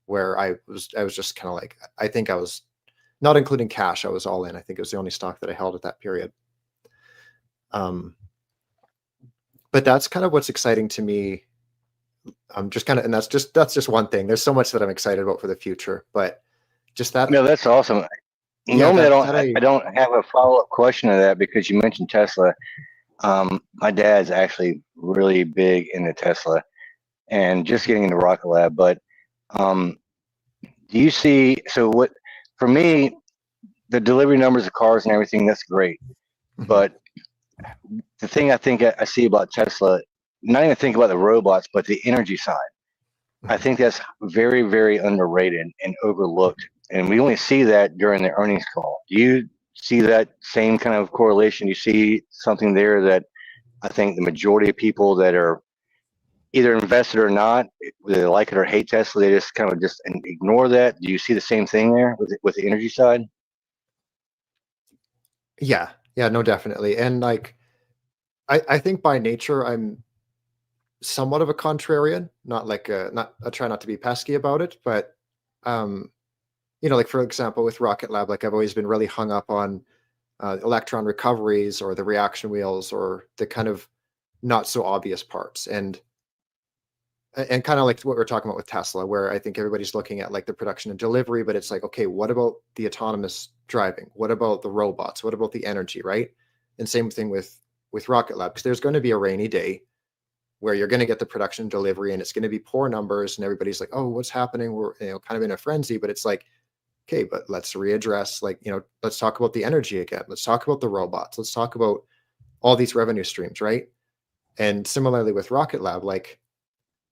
where I was just kind of like, I think I was, not including cash, I was all in. I think it was the only stock that I held at that period. But that's kind of what's exciting to me. I'm just kind of, and that's just one thing. There's so much that I'm excited about for the future, but just that. No, that's awesome. Normally, I don't have a follow-up question to that, because you mentioned Tesla. My dad's actually really big into Tesla and just getting into Rocket Lab, but do you see, so what, for me, the delivery numbers of cars and everything, that's great. But the thing I think I see about Tesla, not even think about the robots, but the energy side, I think that's very, very underrated and overlooked. And we only see that during the earnings call. Do you see that same kind of correlation? You see something there that I think the majority of people that are either invested or not, whether they like it or hate Tesla, they just kind of just ignore that. Do you see the same thing there with the energy side? Yeah, no, definitely. And like, I think by nature, I'm somewhat of a contrarian, not like I try not to be pesky about it, but like, for example, with Rocket Lab, like, I've always been really hung up on electron recoveries or the reaction wheels or the kind of not so obvious parts. And kind of like what we're talking about with Tesla, where I think everybody's looking at like the production and delivery, but it's like, okay, what about the autonomous driving? What about the robots? What about the energy, right? And same thing with Rocket Lab, because there's going to be a rainy day where you're going to get the production and delivery, and it's going to be poor numbers, and everybody's like, oh, what's happening? We're kind of in a frenzy, but it's like, okay, but let's readdress, like, let's talk about the energy again. Let's talk about the robots. Let's talk about all these revenue streams, right? And similarly with Rocket Lab, like,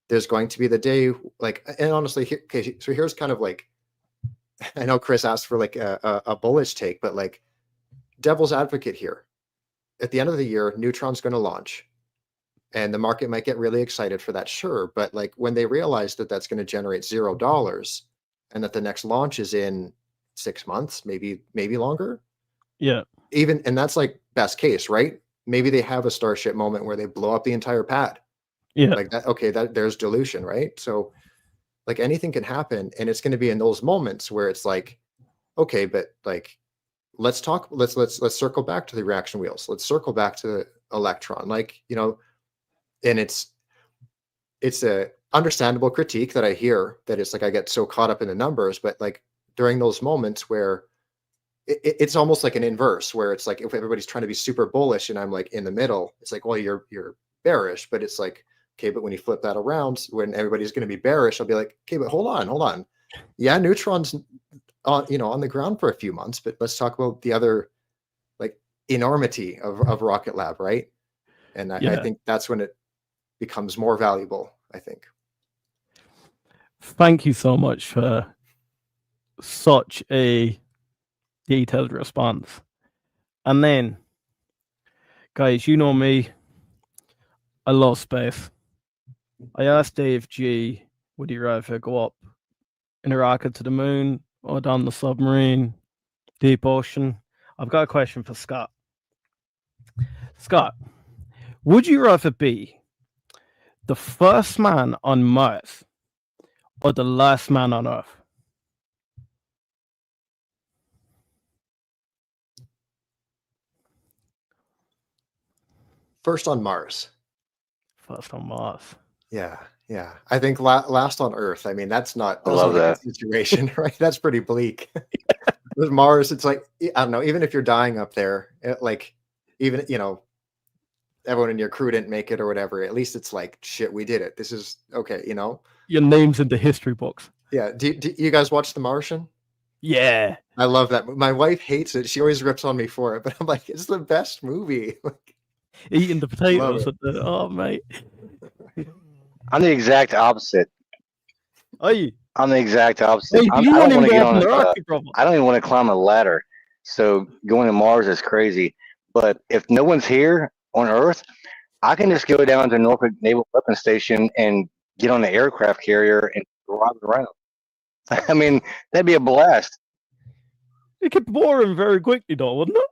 there's going to be the day, like, and honestly, okay, so here's kind of like, I know Chris asked for like a bullish take, but like, devil's advocate here. At the end of the year, Neutron's going to launch. And the market might get really excited for that, sure. But like when they realize that that's going to generate $0 and that the next launch is in 6 months, maybe longer. Yeah. And that's like best case, right? Maybe they have a Starship moment where they blow up the entire pad. Yeah. Like that. Okay, there's dilution, right? So like anything can happen. And it's going to be in those moments where it's like, okay, but like, let's circle back to the reaction wheels. Let's circle back to the electron. Like, and it's a understandable critique that I hear, that it's like I get so caught up in the numbers, but like during those moments where it's almost like an inverse, where it's like if everybody's trying to be super bullish and I'm like in the middle, it's like, well, you're bearish, but it's like, okay, but when you flip that around, when everybody's going to be bearish, I'll be like, okay, but hold on. Yeah, Neutron's on the ground for a few months, but let's talk about the other like enormity of Rocket Lab, right? And I think that's when it becomes more valuable, I think. Thank you so much for such a detailed response. And then, guys, you know me, I love space. I asked Dave G, would he rather go up in a rocket to the moon or down the submarine, deep ocean? I've got a question for Scott. Scott, would you rather be the first man on Mars or the last man on Earth? First on Mars. First on Mars. Yeah. I think last on Earth. I mean, that's not that situation, right? That's pretty bleak. With Mars, it's like, I don't know, even if you're dying up there, even, everyone in your crew didn't make it or whatever, at least it's like, shit, we did it. This is okay, Your name's in the history books. Yeah. Do you guys watch The Martian? Yeah. I love that. My wife hates it. She always rips on me for it, but I'm like, it's the best movie. Eating the potatoes. Oh, mate. I'm the exact opposite. Are you? I'm the exact opposite. Hey, I don't want to get on I don't even want to climb a ladder. So going to Mars is crazy. But if no one's here on Earth, I can just go down to Norfolk Naval Weapons Station and get on the aircraft carrier and drive around. I mean, that'd be a blast. It could bore him very quickly, though, wouldn't it?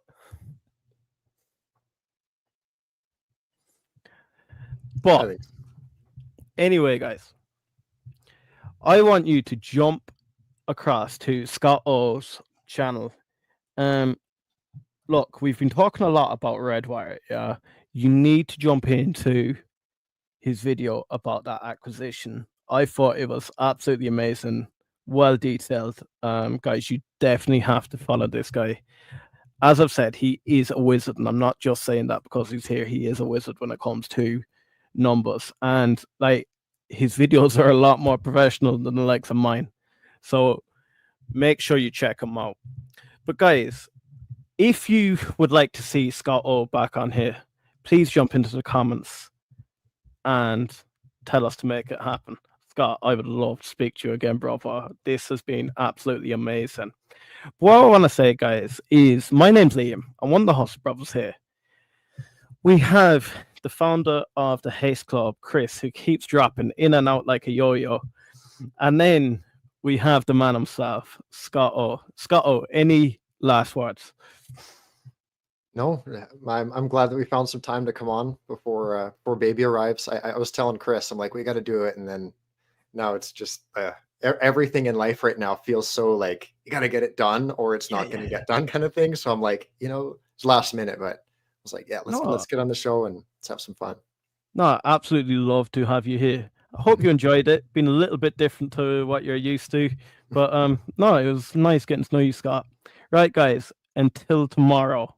But anyway, guys, I want you to jump across to Scott O's channel. Look, we've been talking a lot about Redwire. Yeah, you need to jump into his video about that acquisition. I thought it was absolutely amazing, well detailed. Guys, you definitely have to follow this guy. As I've said, he is a wizard, and I'm not just saying that because he's here. He is a wizard when it comes to numbers, and like his videos are a lot more professional than the likes of mine. So make sure you check him out. But guys, if you would like to see Scott O back on here, please jump into the comments and tell us to make it happen. Scott, I would love to speak to you again, brother. This has been absolutely amazing. What I want to say, guys, is my name's Liam. I'm one of the host brothers here. We have the founder of the Haste Club, Chris, who keeps dropping in and out like a yo-yo. And then we have the man himself, Scott O. Scott O, any last words? No, I'm glad that we found some time to come on before baby arrives. I was telling Chris, I'm like, we got to do it. And then now it's just everything in life right now feels so like you got to get it done or it's not going to get done kind of thing. So I'm like, it's last minute, but I was like, yeah, let's get on the show and let's have some fun. No, absolutely love to have you here. I hope you enjoyed it. Been a little bit different to what you're used to, but no, it was nice getting to know you, Scott. Right, guys, until tomorrow.